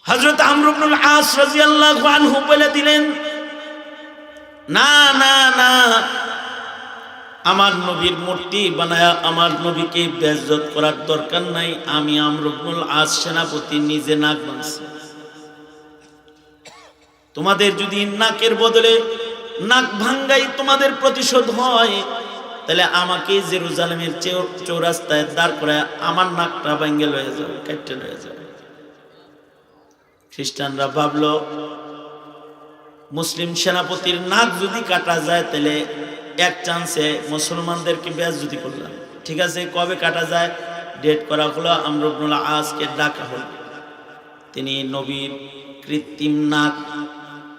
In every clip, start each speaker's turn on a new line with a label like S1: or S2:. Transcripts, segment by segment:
S1: হযরত আমর ইবনুল আস রাদিয়াল্লাহু আনহু বলে দিলেন, না না না, আমার নবীর মূর্তি বানায়া আমার নবীকে বেইজ্জত করার দরকার নাই। আমি আমর ইবনুল আস সেনাপতি নিজে নাক ভাঙছি। তোমাদের যদি নাকের বদলে নাক ভাঙ্গাই তোমাদের প্রতিশোধ হয়, তাহলে আমাকে জেরুজালেমের চৌরাস্তায় দাঁড় করে আমার নাকটা ভাঙ্গে লয়ে যাবে, কেটে লয়ে যাবে। খ্রিস্টানরা ভাবলো মুসলিম সেনাপতির নাক যদি কাটা যায় তাহলে এক চান্সে মুসলমানদেরকে বেইজ্জতি করলাম। ঠিক আছে, কবে কাটা যায় ডেট করা হলো। আমর ইবনুল আসকে ডাকা হলো। তিনি নবীর কৃত্রিম নাক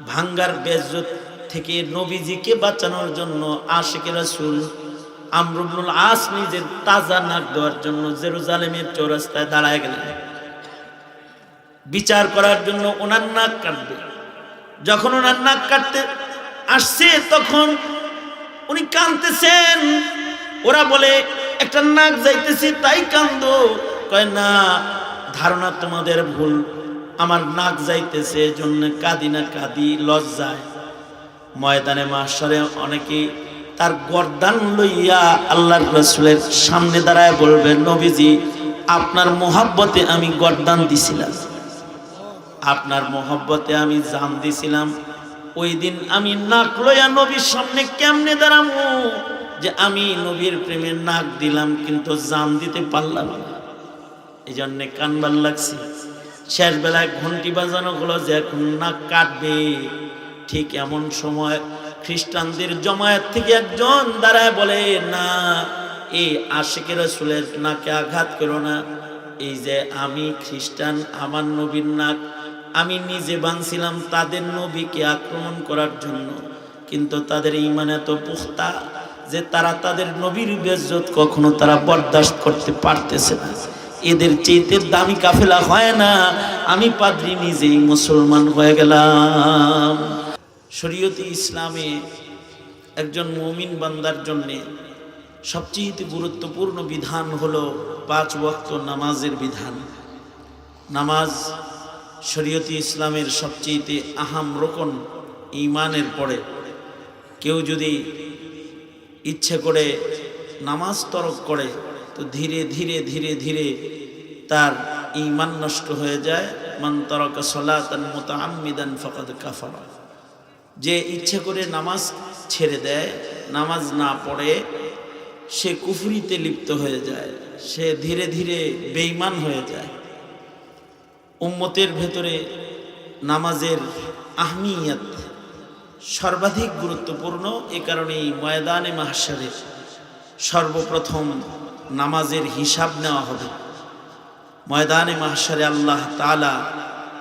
S1: ভাঙ্গার বেইজ্জত থেকে নবীজিকে বাঁচানোর জন্য আশিকে রাসূল আমর ইবনুল আস নিজের তাজা নাক দেওয়ার জন্য জেরুজালেমের চৌরাস্তায় দাঁড়ায় গেলেন বিচার করার জন্য। ওনার নাক কাটবে। যখন ওনার নাক কাটতে আসছে তখন উনি কাঁদতেছেন। ওরা বলে একটা নাক যাইতেছে তাই কান্দো। কয় না, ধারণা তোমাদের ভুল, আমার নাক যাইতেছে জন্য কাঁদি না, কাঁদি লজ্জায়। ময়দানে মাহশরে অনেকে তার গর্দান লইয়া আল্লাহর রাসূলের সামনে দাঁড়ায় বলবে, নবীজি আপনার মোহাব্বতে আমি গর্দান দিছিলাম, আপনার মোহাব্বতে আমি জান দিছিলাম। ওই দিন আমি নাক লইয়া নবীর সামনে কেমনে দাঁড়াবো যে আমি নবীর প্রেমে নাক দিলাম কিন্তু জান দিতে পারলাম না। এই জন্যে কানবার লাগছি। শেষ বেলায় ঘন্টি বাজানো হলো যে এখন নাক কাটবে। ঠিক এমন সময় খ্রিস্টানদের জমায়েত থেকে একজন দাঁড়ায় বলে, না, এই আশিকে রাসূলের নাকে আঘাত করো না। এই যে আমি খ্রিস্টান, আমার নবীর নাক আমি নিজে বানছিলাম তাদের নবীকে আক্রমণ করার জন্য, কিন্তু তাদের ঈমান এত পুখতা যে তারা তাদের নবীর বেইজ্জত কখনো তারা বরদাস্ত করতে পারতেছে না। এদের চাইতে দামি কাফেলা হয় না। আমি পাদ্রী নিজেই মুসলমান হয়ে গেলাম। শরীয়তে ইসলামে একজন মুমিন বান্দার জন্য সবচেয়ে গুরুত্বপূর্ণ বিধান হলো 5 ওয়াক্ত নামাজের বিধান। নামাজ শরীয়তে ইসলামের সবচেয়ে আহাম রকন, ঈমানের পরে। কেউ যদি ইচ্ছে করে নামাজ তরক করে তো ধীরে ধীরে ধীরে ধীরে তার ঈমান নষ্ট হয়ে যায়। মান তারাকা সালাতান মুতাআম্মিদান ফাকাদ কাফারা। যে ইচ্ছে করে নামাজ ছেড়ে দেয়, নামাজ না পড়ে, সে কুফরিতে লিপ্ত হয়ে যায়, সে ধীরে ধীরে বেঈমান হয়ে যায়। উম্মতের ভেতরে নামাজের আহমিয়ত সর্বাধিক গুরুত্বপূর্ণ। এ কারণেই ময়দানে মাহশরে সর্বপ্রথম নামাজের হিসাব নেওয়া হবে। ময়দানে মাহশরে আল্লাহ তাআলা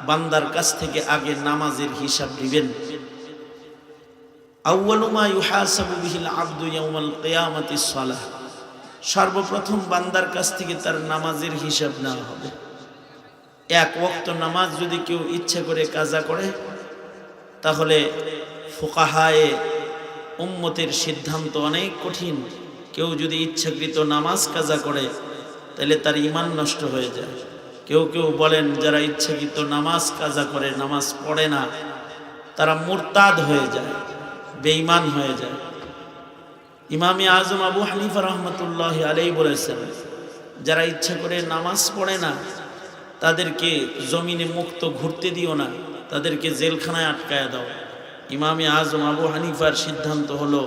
S1: বান্দার কাছ থেকে আগে নামাজের হিসাব নেবেন। আউয়ালু মা ইউহাসাবু বিহিল আবদু ইয়াউমাল কিয়ামাতিস সালাহ। সর্বপ্রথম বান্দার কাছ থেকে তার নামাজের হিসাব নেওয়া হবে। এক ওয়াক্ত নামাজ যদি কেউ ইচ্ছে করে কাজা করে তাহলে ফুকাহায়ে উম্মতের সিদ্ধান্ত অনেক কঠিন। কেউ যদি ইচ্ছাকৃত নামাজ কাজা করে তাহলে তার ঈমান নষ্ট হয়ে যায়। কেউ কেউ বলেন যারা ইচ্ছাকৃত নামাজ কাজা করে, নামাজ পড়ে না, তারা মুরতাদ হয়ে যায়, বেঈমান হয়ে যায়। ইমামে আজম আবু হানিফা রহমতুল্লাহ আলাইহি বলেছেন, যারা ইচ্ছা করে নামাজ পড়ে না তাদেরকে জমিনে মুক্ত ঘুরতে দিও না, তাদেরকে জেলখানায় আটকায় দাও। ইমামে আজম আবু হানিফার সিদ্ধান্ত হলো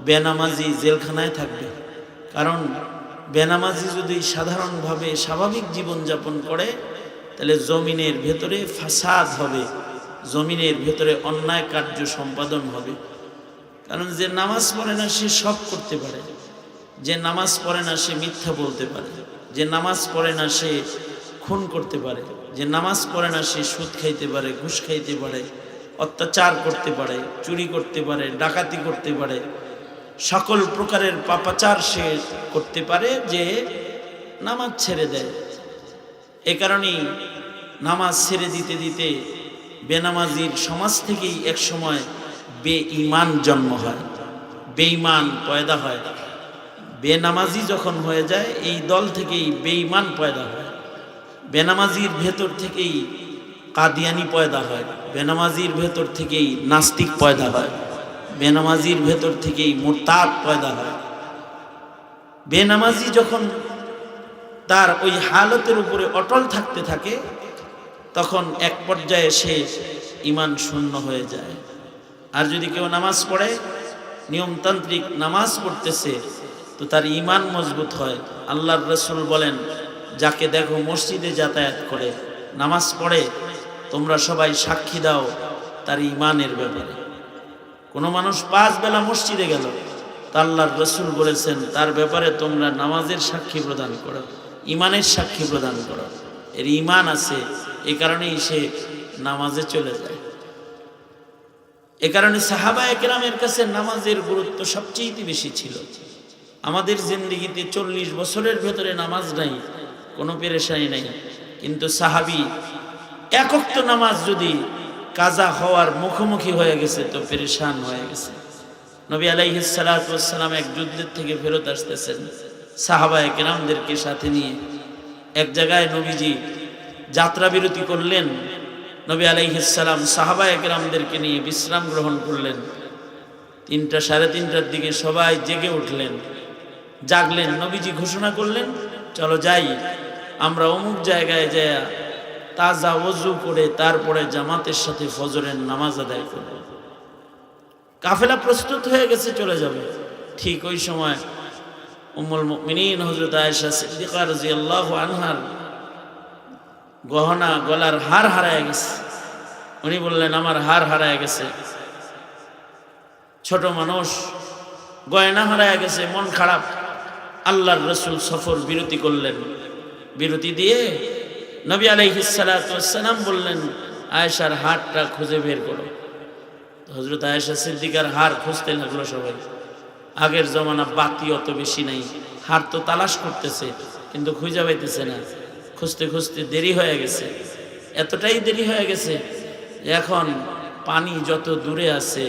S1: বেনামাজি জেলখানায় থাকবে। কারণ বেনামাজি যদি সাধারণভাবে স্বাভাবিক জীবনযাপন করে তাহলে জমিনের ভেতরে ফাসাদ হবে, জমিনের ভেতরে অন্যায় কার্য সম্পাদন হবে। কারণ যে নামাজ পড়ে না সে সব করতে পারে, যে নামাজ পড়ে না সে মিথ্যা বলতে পারে, যে নামাজ পড়ে না সে খুন করতে পারে, যে নামাজ পড়ে না সে সুদ খাইতে পারে, ঘুষ খাইতে পারে, অত্যাচার করতে পারে, চুরি করতে পারে, ডাকাতি করতে পারে, সকল প্রকারের পাপাচার সে করতে পারে যে নামাজ ছেড়ে দেয়। এ কারণেই নামাজ ছেড়ে দিতে দিতে বেনামাজির সমাজ থেকেই এক সময় বেঈমান জন্ম হয়, বেঈমান পয়দা হয়। বেনামাজি যখন হয়ে যায় এই দল থেকেই বেঈমান পয়দা হয়। বেনামাজির ভেতর থেকেই কাদিয়ানি পয়দা হয়, বেনামাজির ভেতর থেকেই নাস্তিক পয়দা হয়, বেনামাজির ভেতর থেকেই মুরতাদ পয়দা হয়। বেনামাজি যখন তার ওই হালতের উপরে অটল থাকতে থাকে তখন এক পর্যায়ে সে ঈমান শূন্য হয়ে যায়। আর যদি কেউ নামাজ পড়ে, নিয়মতান্ত্রিক নামাজ পড়তেছে, তো তার ঈমান মজবুত হয়। আল্লাহর রাসূল বলেন, যাকে দেখো মসজিদে যাতায়াত করে, নামাজ পড়ে, তোমরা সবাই সাক্ষী দাও তার ঈমানের ব্যাপারে। কোনো মানুষ 5 বেলা মসজিদে গেল, তা আল্লাহর রাসূল বলেছেন তার ব্যাপারে তোমরা নামাজের সাক্ষী প্রদান করো, ঈমানের সাক্ষী প্রদান করো। এর ঈমান আছে, এ কারণেই সে নামাজে চলে যায়। এ কারণে সাহাবায়ে কেরামের কাছে নামাজের গুরুত্ব সবচেয়ে বেশি ছিল। আমাদের জিন্দেগিতে 40 বছরের ভেতরে নামাজ নাই, কোনো পেরেশানি নাই, কিন্তু সাহাবী এক ওয়াক্ত নামাজ যদি কাজা হওয়ার মুখোমুখি হয়ে গেছে তো পেরেশান হয়ে গেছে। নবী আলাইহিস সালাতু ওয়াস সালাম এক যুদ্ধের থেকে ফেরত আসতেছেন সাহাবায়ে কেরামদেরকে সাথে নিয়ে। এক জায়গায় নবীজি যাত্রা বিরতি করলেন, নবী আলাইহিস সালাম সাহাবায়ে কেরামদেরকে নিয়ে বিশ্রাম গ্রহণ করলেন। 3টা সাড়ে 3টার দিকে সবাই জেগে উঠলেন, জাগলেন। নবীজি ঘোষণা করলেন, চলো যাই, আমরা অমুক জায়গায় যায় তাজা ওযু করে তারপরে জামাতের সাথে ফজরের নামাজ আদায় করব। কাফেলা প্রস্তুত হয়ে গেছে, চলে যাবে। ঠিক ওই সময় উম্মুল মুমিনিন হযরত আয়েশা সিদ্দিকা রাদিয়াল্লাহু আনহার গহনা গলার হার হারায় গেছে। উনি বললেন, আমার হার হারায় গেছে। ছোট মানুষ, গয়না হারায় গেছে, মন খারাপ। আল্লাহর রাসূল সফর বিরতি করলেন। বিরতি দিয়ে নবী আলাইহিস সালাতু ওয়াস সালাম বললেন, আয়েশার হারটা খুঁজে বের করো। হযরত আয়েশা সিদ্দিকার হার খুঁজতে লাগলো সবাই। আগের জমানা বাতি অত বেশি নাই, হার তো তালাশ করতেছে কিন্তু খুঁজে পাইতেছে না। খুঁজতে খুঁজতে দেরি হয়ে গেছে, এতটাই দেরি হয়ে গেছে এখন পানি যত দূরে আছে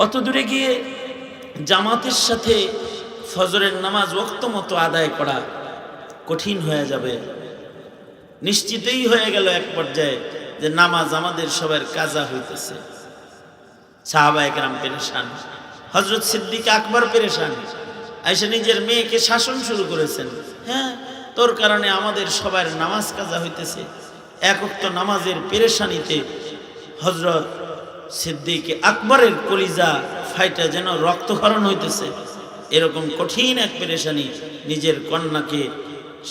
S1: অত দূরে গিয়ে জামাতের সাথে ফজরের নামাজ ওয়াক্ত মতো আদায় করা কঠিন হয়ে যাবে। নিশ্চিতই হয়ে গেল এক পর্যায়ে যে নামাজ আমাদের সবার কাজা হইতেছে। সাহাবায়ে কেরাম পেরেশান, হযরত সিদ্দিক আকবর পেরেশান। আয়েশা নিজের মেয়েকে শাসন শুরু করেছেন, হ্যাঁ তোর কারণে আমাদের সবার নামাজ কাজা হইতেছে। এক ওয়াক্ত নামাজের পেরেশানিতে হযরত সিদ্দিক আকবরের কলিজা ফাইটা যেন রক্তক্ষরণ হইতেছে। এরকম কঠিন এক পেরেশানি, নিজের কন্যাকে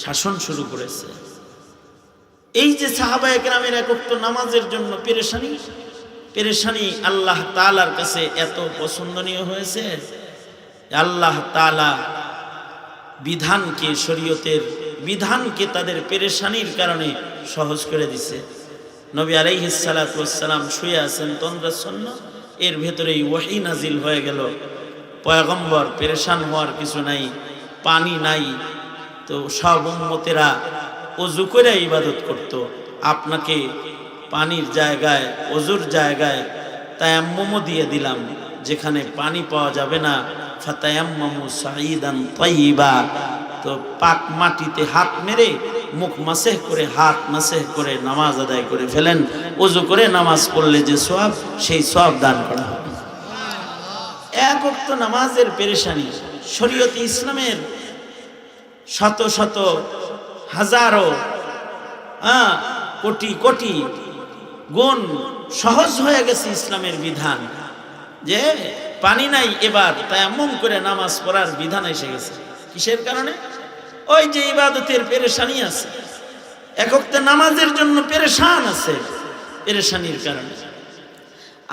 S1: শাসন শুরু করেছে। এই যে সাহাবায়ে কেরামের এক ওয়াক্ত নামাজের জন্য পেরেশানি আল্লাহ তাআলার কাছে এত পছন্দনীয় হয়েছে, আল্লাহ তাআলা বিধানকে, শরীয়তের বিধানকে তাদের পেরেশানির কারণে সহজ করে দিছে। নবী আলাইহিস সালাতু ওয়াস সালাম শুয়ে আছেন তন্দ্রাচ্ছন্ন, এর ভেতরেই ওহী নাজিল হয়ে গেল। পয়গম্বর পেরেশান হওয়ার কিছু নাই, পানি নাই, তো সব উম্মতেরা ওযু করে ইবাদত করত। আপনাকে পানির জায়গায়, ওযুর জায়গায় তায়াম্মুমও দিয়ে দিলাম, যেখানে পানি পাওয়া যাবে না ফাতায়াম্মামু সাঈদান তাইয়্যিবা, তো পাক মাটিতে হাত মেরে মুখ মাসেহ করে, হাত মাসেহ করে নামাজ আদায় করে ফেলেন। ওযু করে নামাজ পড়লে যে সওয়াব, সেই সওয়াব দান করা হবে। এক ওয়াক্ত নামাজের পেরেশানি, শরীয়তে ইসলামের শত শত হাজারো কোটি কোটি গুণ সহজ হয়ে গেছে ইসলামের বিধান। যে পানি নাই, এবার তায়াম্মুম করে নামাজ পড়ার বিধান এসে গেছে। কিসের কারণে? ওই যে ইবাদতের পেরেশানি আছে, এক ওয়াক্ত নামাজের জন্য পেরেশান আছে, পেরেশানির কারণে।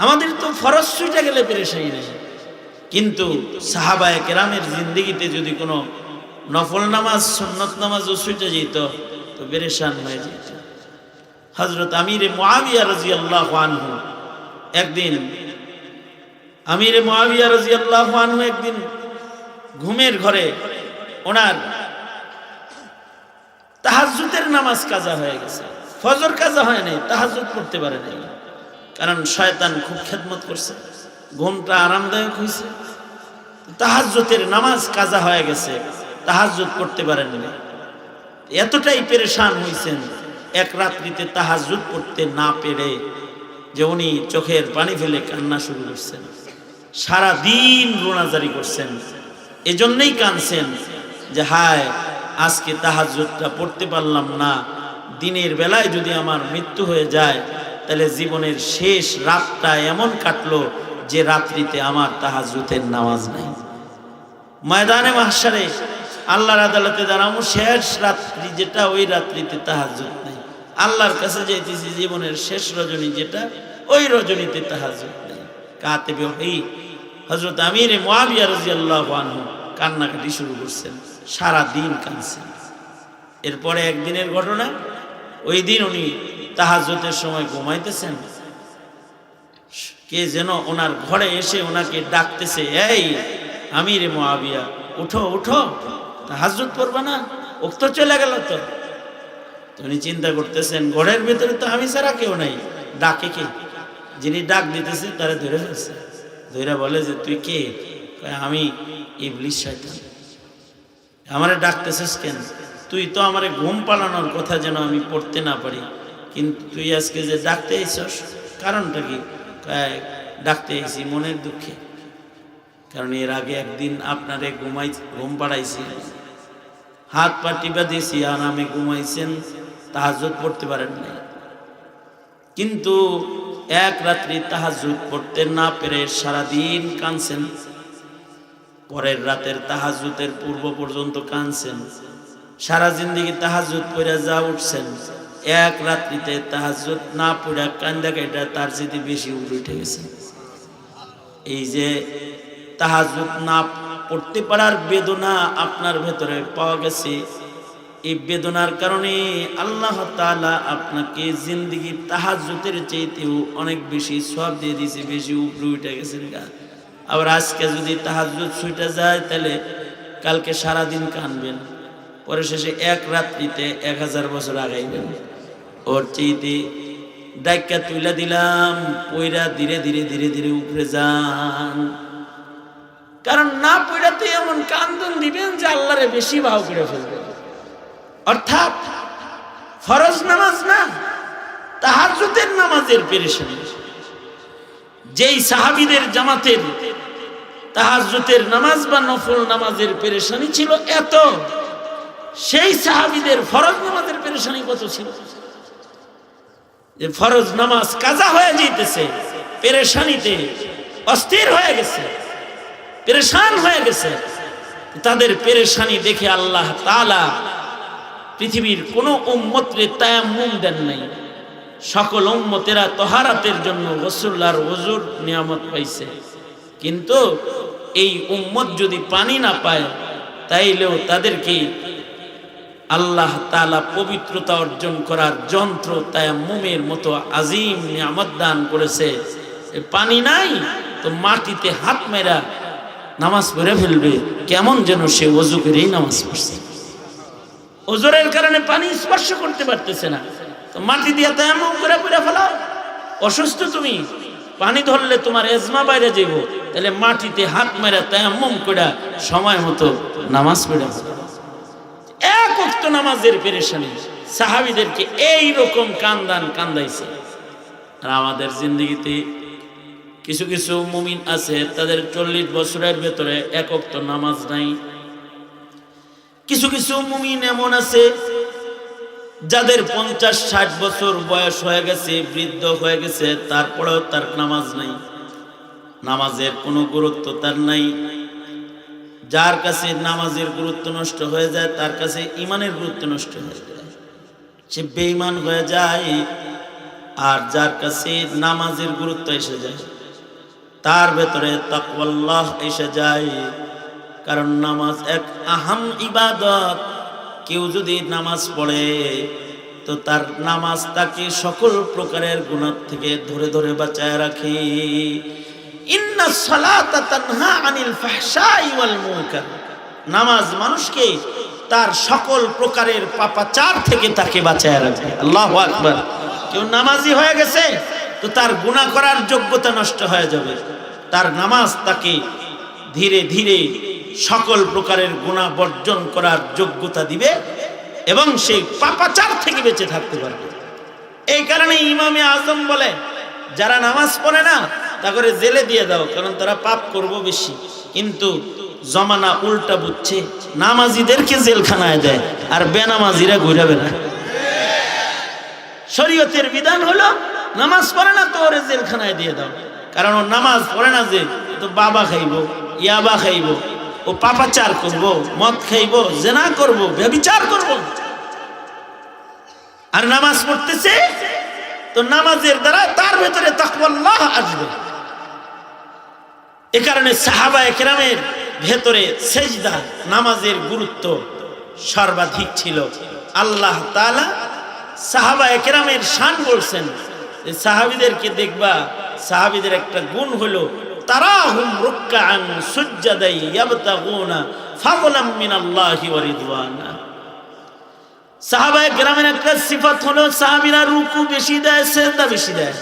S1: আমাদের তো ফরজ ছুটে গেলে পেরেশানি নেই, কিন্তু সাহাবায়ে কেরামের জিন্দেগিতে যদি কোনো নফল নামাজ, সুন্নত নামাজও ছুটে যেত তো পেরেশান হয়ে যেত। হযরত আমিরে মুআবিয়া রাদিয়াল্লাহু আনহু একদিন ঘুমের ঘরে ওনার তাহাজ্জুদের নামাজ কাজা হয়ে গেছে। ফজর কাজা হয় নাই, তাহাজ্জুদ পড়তে পারে নাই, কারণ শয়তান খুব খেদমত করছে, ঘুমটা আরামদায়ক হয়েছে। তাহাজ্জুদের নামাজ কাজা হয়ে গেছে, তাহাজ্জুদ পড়তে পারেন না। এতটাই পেরেশান হয়েছেন, এক রাত্রিতে তাহাজ্জুদ পড়তে না পেরে যে উনি চোখের পানি ফেলে কান্না শুরু করছেন, সারা দিন রোনাজারি করছেন। এজন্যই কাঁদছেন যে হায় আজকে তাহাজ্জুদটা পড়তে পারলাম না, দিনের বেলায় যদি আমার মৃত্যু হয়ে যায় তাহলে জীবনের শেষ রাতটা এমন কাটলো যে রাত্রিতে আমার তাহাজ্জুদের নামাজ নাই। ময়দানে মাহশারে আল্লাহর আদালতে দাঁড়াবো, শেষ রাত্রি যেটা ওই রাত্রিতে তাহাজ্জুদ নাই। আল্লাহর কাছে যাইতেছি জীবনের শেষ রজনী যেটা, ওই রজনীতে তাহাজ্জুদ নাই। কাতিবে ওহী হযরত আমির মুআবিয়া রাদিয়াল্লাহু আনহু কান্নাকাটি শুরু করছেন, সারা দিন কাঁদছেন। এরপরে একদিনের ঘটনা, ওই দিন উনি তাহাজ্জুদের সময় ঘুমাইতেছেন, কে যেন ওনার ঘরে এসে ওনাকে ডাকতেছে, এই আমির মুআবিয়া উঠো উঠো, তাহাজ্জুদ পড়বা না, ওক্ত চলে গেল তো। উনি চিন্তা করতেছেন ঘরের ভিতরে তো আমি ছাড়া কেউ নাই, ডাকে কে? যিনি ডাক দিতেছে তারা ধরে ফেলছে, ধরে বলে যে তুই কে? আমি ইবলিস শয়তান। আমারে ডাকতেছিস কেন? তুই তো আমারে ঘুম পালানোর কথা যেন আমি পড়তে না পারি, কিন্তু তুই আজকে যে ডাকতে আইছস কারণটা কি? ডাকতে আইছি মনের দুঃখে, কারণ এর আগে একদিন আপনারে ঘুম পাড়াইছি, হাত পা টিপা দিয়েছি, আরামে ঘুমাইছেন, তাহাজ্জুদ পড়তে পারেন নাই। কিন্তু এক রাত্রি তাহাজ্জুদ পড়তে না পেরে সারাদিন কাঁদছেন, পরের রাতের তাহাজ্জুদের পূর্ব পর্যন্ত কাঁদছেন, সারা জিন্দেগি তাহাজ্জুদ পড়ে যা উঠছেন, এক রাত্রিতে তাহাজ্জুদ না পড়ে কান্দা কাটা তার চেয়ে বেশি উঠে গেছে। এই যে তাহাজ্জুদ না পড়তে পারার বেদনা আপনার ভেতরে পাওয়া গেছে, এই বেদনার কারণে আল্লাহ তাআলা আপনাকে জিন্দেগি তাহাজ্জুদের চাইতেও অনেক বেশি সওয়াব দিয়ে দিয়েছে, বেশি উপরে উঠে গেছেন। আবার আজকে যদি তাহাজ্জুদ ছুটে যায় তাহলে কালকে সারাদিন কাঁদবেন, পরে শেষে এক রাত্রিতে 1000 বছর আগাইবেন। ওর চাইতে ডাইকা তুইলা দিলাম, পইরা ধীরে ধীরে ধীরে ধীরে উপরে যান, কারণ না পইরাতে এমন কান্দন দিবেন যে আল্লাহরে বেশি ভাও করে ফেলবেন। অর্থাৎ ফরজ নামাজ না, তাহাজ্জুদের নামাজের পেরেশানি। যেই সাহাবীদের জামাতের তাহাজ্জুদের নামাজ বা নফল নামাজের পেরেশানি ছিল এত, সেই সাহাবীদের ফরজ নামাজের পেরেশানি কত ছিল? যে ফরজ নামাজ কাজা হয়ে যাইতেছে, পেরেশানিতে অস্থির হয়ে গেছে, পেরেশান হয়ে গেছে। তাদের পেরেশানি দেখে আল্লাহ তাআলা পৃথিবীর কোন উম্মতরে তায়াম্মুম দেন নাই। সকল উম্মতেরা তহারাতের জন্য গোসল আর ওযুর নিয়ামত পাইছে, কিন্তু এই উম্মত যদি পানি না পায় তাইলেও তাদেরকে আল্লাহ তাআলা পবিত্রতা অর্জন করার যন্ত্র তায়াম্মুমের মতো আজিম নিয়ামত দান করেছে। পানি নাই তো মাটিতে হাত মেরা নামাজ পড়ে ফেলবে, কেমন যেন সে ওযু করেই নামাজ পড়ছে। ওযুরের কারণে পানি স্পর্শ করতে পারতেছে না, তো মাটি দিয়ে তায়াম্মুম করে পড়ে ফেলাও। অসুস্থ তুমি, পানি ধরলে তোমার এজমা বাইরে যাইব, তাহলে মাটিতে হাত মেরা তায়াম্মুম করে সময় মতো নামাজ পড়ে ফেলো। এক ওয়াক্ত নামাজের পেরেশানি সাহাবীদেরকে এই রকম কান্দাইছে। আর আমাদের জিন্দেগিতে কিছু কিছু মুমিন আছে তাদের 40 বছরের ভেতরে এক ওয়াক্ত নামাজ নাই। কিছু কিছু মুমিন এমন আছে যাদের 50-60 বছর বয়স হয়ে গেছে, বৃদ্ধ হয়ে গেছে, তারপরেও তার নামাজ নাই, নামাজের কোনো গুরুত্ব তার নাই। যার কাছে নামাজের গুরুত্ব নষ্ট হয়ে যায় তার কাছে ঈমানের গুরুত্ব নষ্ট হয়ে যায়, সে বেঈমান হয়ে যায়। আর যার কাছে নামাজের গুরুত্ব এসে যায় তার ভেতরে তাকওয়াল্লাহ এসে যায়, কারণ নামাজ এক আহাম ইবাদত। কেউ যদি নামাজ পড়ে তো তার নামাজ তাকে সকল প্রকারের গুনাহ থেকে ধরে ধরে বাঁচায় রাখে। ইন্নাস সালাতা তানহা আনিল ফাহশাই ওয়াল মুনকার, নামাজ মানুষকে তার সকল প্রকারের পাপাচার থেকে তাকে বাঁচায় রাখে। আল্লাহু আকবার। কেউ নামাজি হয়ে গেছে তো তার গুনাহ করার যোগ্যতা নষ্ট হয়ে যাবে, তার নামাজ তাকে ধীরে ধীরে সকল প্রকারের গুনাহ বর্জন করার যোগ্যতা দিবে। এবং সেই পাপাচার থেকে বেঁচে থাকতে পারবে। এই কারণে ইমামে আজম বলে যারা নামাজ পড়ে না তা করে জেলে দিয়ে দাও, কারণ তারা পাপ করবো বেশি। কিন্তু জমানা উল্টা বুঝছে, নামাজিদেরকে জেলখানায় দেয় আর বেনামাজিরা ঘুরাবে না। শরীয়তের বিধান হলো নামাজ পড়ে না তো ওরে জেলখানায় দিয়ে দাও, কারণ ও নামাজ পড়ে না যে তো বাবা খাইবো, ইয়াবা খাইবো, ও পাপাচার করবো, মদ খাইবো, জেনা করবো, ব্যভিচার করবো। আর নামাজ পড়তেছে তো নামাজের দ্বারা তার ভেতরে তাকওয়াল্লাহ আসবে। এ কারণে সাহাবায়ে কেরামের ভেতরে সেজদা নামাজের গুরুত্ব সর্বাধিক ছিল। আল্লাহ তাআলা সাহাবায়ে কেরামের শান বলছেন, সাহাবীদেরকে দেখবা, সাহাবীদের একটা গুণ হলো তারাহুম রুকআন সুজদাই ইয়াবতাগুনা ফাদলাম মিনাল্লাহি ওয়া রিদওয়ানা। সাহাবায়ে কেরামের একটা সিফাত হলো সাহাবীরা রুকু বেশি দেয়, সিজদা বেশি দেয়।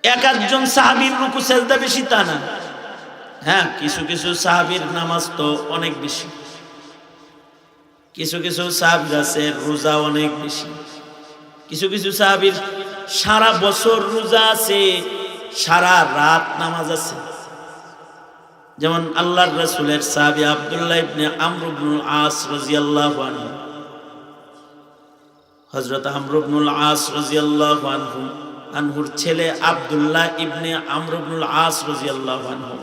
S1: এক একজন সাহাবীর রুকু সিজদা বেশি তা না, হ্যাঁ কিছু কিছু সাহাবীর নামাজ তো অনেক বেশি, কিছু কিছু সাহাবীর আছে রোজা অনেক বেশি, কিছু কিছু সাহাবীর সারা বছর রোজা আছে, সারা রাত নামাজ আছে। যেমন আল্লাহর রাসূলের সাহাবী আব্দুল্লাহ ইবনে আমর ইবনুল আস রাদিয়াল্লাহু আনহু, হযরত আমর ইবনুল আস রাদিয়াল্লাহু আনহুর ছেলে আব্দুল্লাহ ইবনে আমর ইবনুল আস রাদিয়াল্লাহু আনহু,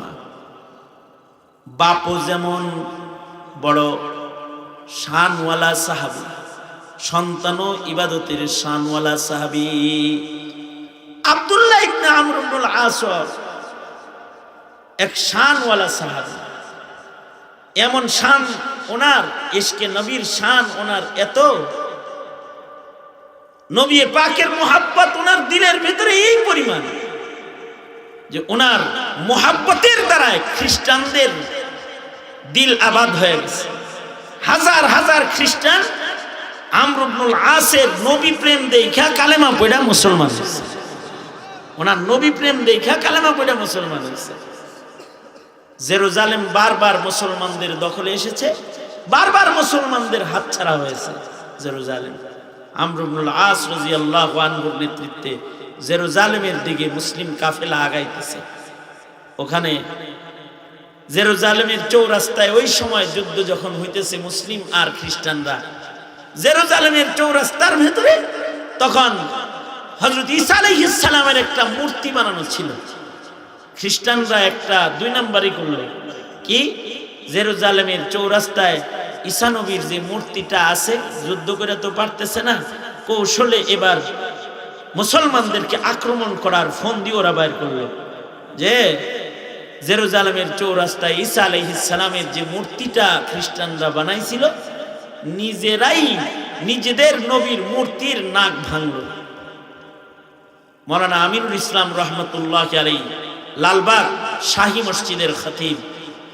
S1: বাপও যেমন বড় শানওয়ালা সাহাবী, সন্তানও ইবাদতের শানওয়ালা সাহাবী। আব্দুল্লাহ ইবনে আমর ইবনুল আস এক শানওয়ালা সাহাবী, এমন শান ওনার, ইশকে নবীর শান ওনার এত, নবী পাকের মোহাব্বত ওনার দিলের ভিতরে এই পরিমাণ যে ওনার মোহাব্বতের দ্বারা খ্রিস্টানদের দিল আবাদ হয়ে গেছে। হাজার হাজার খ্রিস্টান আমর ইবনুল আসের নবী প্রেম দেখা কালেমা পড়া মুসলমান হয়েছে, ওনার নবী প্রেম দেখা কালেমা পড়া মুসলমান হয়েছে। জেরুজালেম বারবার মুসলমানদের দখলে এসেছে, বারবার মুসলমানদের হাতছাড়া হয়েছে জেরুজালেম। আমর ইবনুল আস রাদিয়াল্লাহু আনহুর নেতৃত্বে জেরুজালেমের দিকে মুসলিম কাফেলা আগাইতেছে। ওখানে জেরুজালেমের চৌরাস্তায় ওই সময় যুদ্ধ যখন হইতেছে মুসলিম আর খ্রিস্টানরা, জেরুজালেমের চৌরাস্তার ভেতরে তখন হযরত ঈসা আলাইহিস সালামের একটা মূর্তি বানানো ছিল। খ্রিস্টানরা একটা দুই নাম্বারই করলো কি, জেরুজালেমের চৌরাস্তায় ঈসা নবীর যে মূর্তিটা আছে, যুদ্ধ করে তো পারতেছে না, কৌশলে এবার মুসলমানদেরকে আক্রমণ করার ফোন দিয়ে ওরা বাইর করলো যে জেরুজালেমের চৌরাস্তায় ঈসা আলাইহিস সালামের যে মূর্তিটা খ্রিস্টানরা বানাইছিল, নিজেরাই নিজেদের নবীর মূর্তির নাক ভাঙলো। মাওলানা আমিনুল ইসলাম রহমতুল্লাহ আলাইহি লালবাগ শাহী মসজিদের খতিব,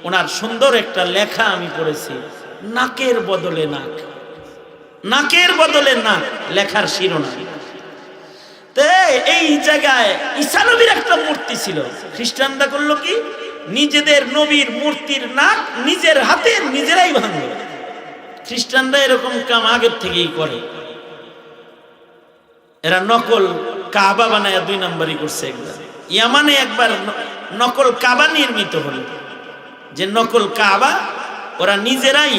S1: ওনার সুন্দর একটা লেখা আমি পড়েছি, নাকের বদলে নাক, নাকের বদলে নাক, লেখার শিরোনাম। এই জায়গায় ঈসা নবীর একটা মূর্তি ছিল, খ্রিস্টানরা করলো কি, নিজেদের নবীর মূর্তির নাক নিজের হাতে নিজেরাই ভাঙলো। খ্রিস্টানরা এরকম কাম আগের থেকেই করে, এরা নকল কাবা বানায় দুই নাম্বারই করছে। একবার ইয়ামানে একবার নকল কাবা নির্মিত হলো, যে নকল কাবা ওরা নিজেরাই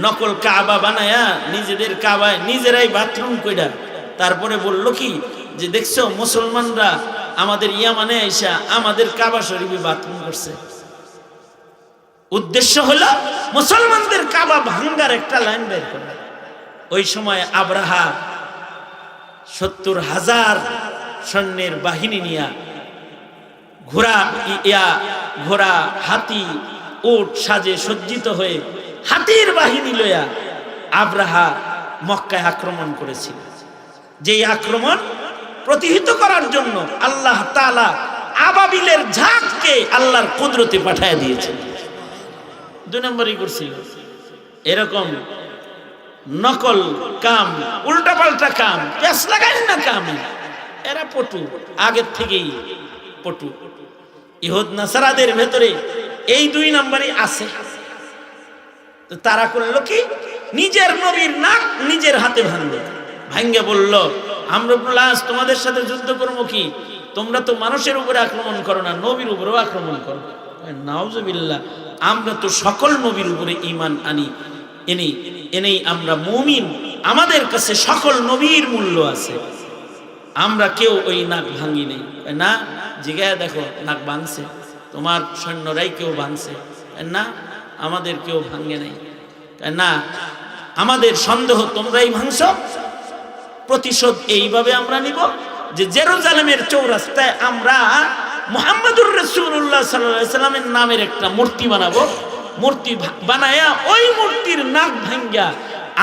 S1: নকল কাবা বানায়া নিজেদের কাবায় নিজেরাই বাথরুম কইরা তারপরে বলল কি যে দেখছো মুসলমানরা আমাদের ইয়ামানে আইসা আমাদের কাবা শরীফে বাথরুম করছে। উদ্দেশ্য হলো মুসলমানদের কাবা ভাঙ্গার একটা লাইন বের করা। ওই সময় আব্রাহা ৭০,০০০ সৈন্যের বাহিনী নিয়া ঘোড়া হাতি উট সাজে সজ্জিত হয়ে হাতির বাহিনী লইয়া আব্রাহা মক্কায় আক্রমণ করেছিল। যেই আক্রমণ প্রতিহত করার জন্য আল্লাহ তাআলা আবাবিলের ঝাঁককে আল্লাহর কুদরতে পাঠায় দিয়েছে। দুই নম্বরই করছিল এরকম নকল কাম, উল্টাপাল্টা কাম, পেঁচ লাগায় না কামে, এরা পটু, আগের থেকেই পটু। ইহুদ নাসারাদের ভেতরে এই দুই নম্বরই আছে। তো তারা করলো কি, নিজের নবীর নাক নিজের হাতে ভাঙলো, ভাঙ্গে বলল, আমর ইবনুল আস, তোমাদের সাথে যুদ্ধ করবো কি? তোমরা তো মানুষের উপরে আক্রমণ করো না, নবীর উপরেও আক্রমণ করো। নাউজুবিল্লাহ, আমরা তো সকল নবীর উপরে ঈমান আনি, এনেই আমরা মুমিন। আমাদের কাছে সকল নবীর মূল্য আছে, আমরা কেউ ওই নাক ভাঙি নেই। না, জিগায় দেখো নাক ভাঙছে, তোমার সৈন্যরাই কেউ ভাঙছে না, আমাদের কেউ ভাঙে নাই। না, আমাদের সন্দেহ তোমরাই ভাঙছ। প্রতিশোধ এইভাবে আমরা নিব যে জেরুজালেমের চৌরাস্তায় আমরা মুহাম্মদুর রাসূলুল্লাহ সাল্লাল্লাহু আলাইহি সাল্লামের নামের একটা মূর্তি বানাবো। মূর্তি বানায়া ওই মূর্তির নাক ভাঙ্গা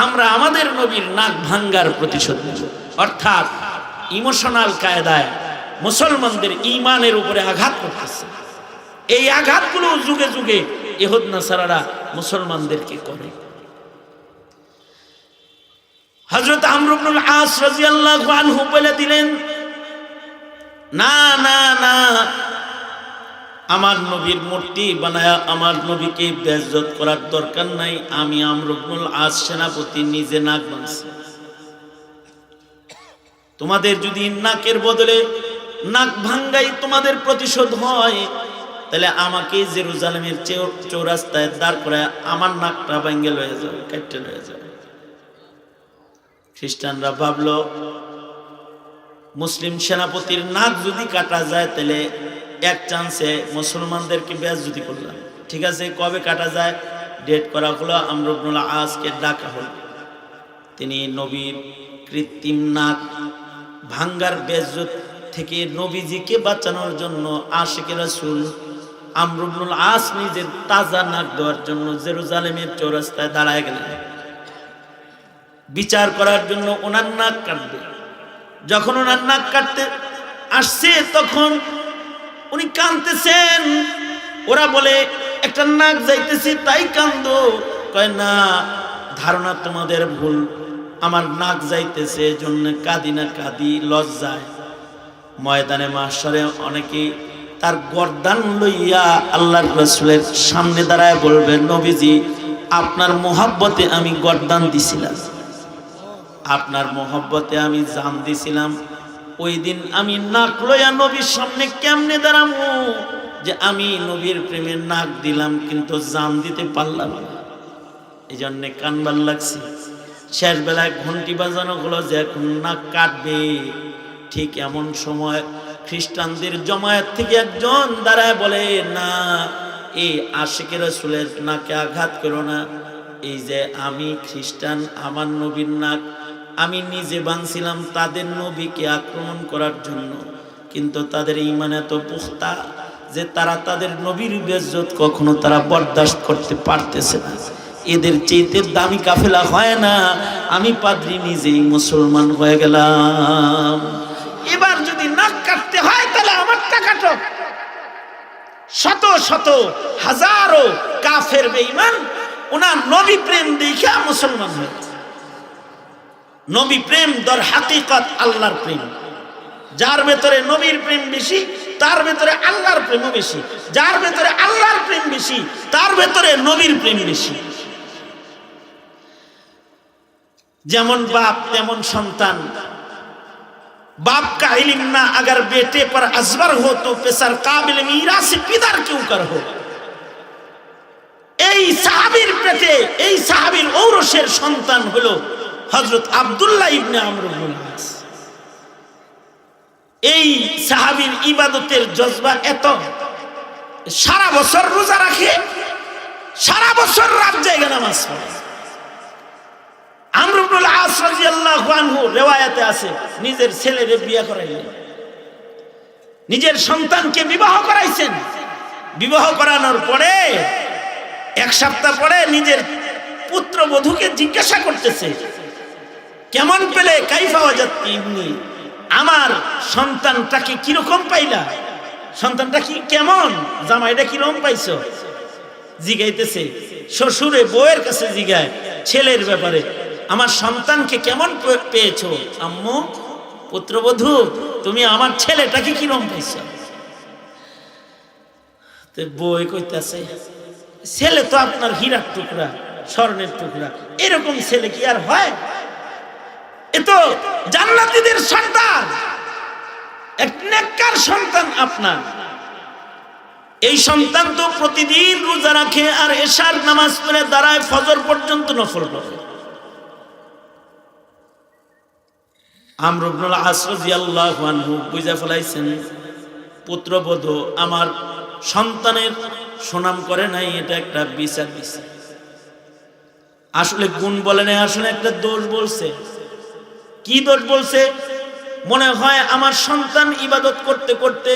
S1: আমরা আমাদের নবীর নাক ভাঙ্গার প্রতিশোধ নেব। অর্থাৎ ইমোশনাল কায়দায় মুসলমানদের ঈমানের উপরে আঘাত করতেছে। এই আঘাতগুলো যুগে যুগে ইহুদ নাসারারা মুসলমানদেরকে করে। হযরত আমর ইবনুল আস রাদিয়াল্লাহু আনহু বলে দিলেন, না না না, আমার নবীর মূর্তি বানায়া আমার নবীকে বেইজ্জত করার দরকার নাই। আমি আমর ইবনুল আস সেনাপতি নিজে নাক ভাঙছি। তোমাদের যদি নাকের বদলে নাক ভাঙ্গাই তোমাদের প্রতিশোধ হয়, তাহলে আমাকে জেরুজালেমের চৌরাস্তায় দাঁড় করায় আমার নাকটা ভাঙ্গে লয়ে যাবে, কেটে লয়ে যাবে। খ্রিস্টানরা ভাবলো মুসলিম সেনাপতির নাক যদি কাটা যায় তাহলে এক চান্সে মুসলমানদেরকে বেইজ্জতি করলাম। ঠিক আছে, কবে কাটা যায়? ডেট করা হলো, আমর ইবনুল আসকে ডাকা হলো। তিনি নবীর কৃত্রিম নাক ভাঙ্গার বেইজ্জত থেকে নবীজিকে বাঁচানোর জন্য আশিকে রাসূল আমর ইবনুল আস নিজের তাজা নাক দেওয়ার জন্য জেরুজালেমের চৌরাস্তায় দাঁড়ায় গেলেন বিচার করার জন্য। ওনার নাক কাটবে। যখন ওনার নাক কাটতে আসছে তখন উনি কাঁদতেছেন। ওরা বলে, একটা নাক যাইতেছি তাই কান্দো। কয় না, ধারণা তোমাদের ভুল, আমার নাক যাইতেছে এজন্য কাঁদি না, কাঁদি লজ্জায়। ময়দানে মাহশরে অনেকে তার গর্দান লইয়া আল্লাহর রাসূলের সামনে দাঁড়ায় বলবে, নবীজি আপনার মোহাব্বতে আমি গর্দান দিছিলাম, আপনার মোহাব্বতে আমি জান দিছিলাম। ওই দিন আমি নাক লইয়া নবীর সামনে কেমনে দাঁড়াবো যে আমি নবীর প্রেমে নাক দিলাম কিন্তু জান দিতে পারলাম না। এই জন্যে কানবার লাগছে। শেষ বেলায় ঘন্টি বাজানো হলো যে এখন নাক কাটবে। ঠিক এমন সময় খ্রিস্টানদের জমায়েত থেকে একজন দাঁড়ায় বলে, না, এই আশিকে রাসূলের নাকে আঘাত করো না। এই যে আমি খ্রিস্টান, আমার নবীর নাক আমি নিজে ভাঙছিলাম তাদের নবীকে আক্রমণ করার জন্য, কিন্তু তাদের ঈমান এত পুখতা যে তারা তাদের নবীর বেইজ্জত কখনো তারা বরদাস্ত করতে পারতেছে না। এদের চেয়ে দামি কাফেলা হয় না। আমি পাদ্রী নিজেই মুসলমান হয়ে গেলাম। এবার যদি নাক কাটতে হয় তাহলে আমারটা কাটো। শত শত হাজারো কাফের বেঈমান ওনার নবী প্রেম দেখা মুসলমান হয়েছে। নবী প্রেম দর হাকিকত আল্লাহর প্রেম। যার ভেতরে নবীর প্রেম বেশি তার ভেতরে আল্লাহর প্রেমও বেশি। যার ভেতরে আল্লাহর প্রেম বেশি তার ভেতরে নবীর প্রেম বেশি। যেমন বাপ তেমন সন্তান। बाप का इल्म ना अगर बेटे पर अजबर हो तो पेसर काबिल मीरास पिदर क्यों कर हो। এই সাহাবীর পেটে এই সাহাবীর ঔরসের সন্তান হলো হযরত আব্দুল্লাহ ইবনে আমর ইবনুল আস। এই সাহাবীর ইবাদতের জজবা এত, সারা বছর রোজা রাখে, সারা বছর রাত জেগে নামাজ পড়ে। আমর ইবনুল আস রাদিয়াল্লাহু আনহু riwayate আছে নিজের ছেলেকে বিয়ে করাইলেন, নিজের সন্তানকে বিবাহ করাইছেন। বিবাহ করানোর পরে এক সপ্তাহ পরে নিজের পুত্রবধূকে জিজ্ঞাসা করতেছে, কেমন পেলে? কাইফা ওয়াজাতি ইবনি, আমার সন্তানটাকে কিরকম পাইলা? সন্তানটা কি কেমন? জামাইটা কিরকম পাইছো? জিগাইতেছে শ্বশুরে বউয়ের কাছে জিগায় ছেলের ব্যাপারে, আমার সন্তানকে কেমন পেয়েছো আম্মু? পুত্রবধূ তুমি আমার ছেলেটাকে কিরকম পাইছো? তো বউ কইতাছে, ছেলে তো আপনার হীরার টুকরা, স্বর্ণের টুকরা, এরকম ছেলে কি আর হয়? এ তো জান্নাতীদের সন্তান, এক নেককার সন্তান আপনার। এই সন্তান তো প্রতিদিন রোজা রাখে আর এশার নামাজ পড়ে দাঁড়ায় ফজর পর্যন্ত নফল পড়ে। আমর ইবনুল আস রাদিয়াল্লাহু আনহু বুঝা ফেলাইছেন, পুত্রবধূ আমার সন্তানের সুনাম করে নাই, এটা একটা বিচার দিছে। আসলে গুণ বলে নাই, আসলে একটা দোষ বলছে। কি দোষ বলছে? মনে হয় আমার সন্তান ইবাদত করতে করতে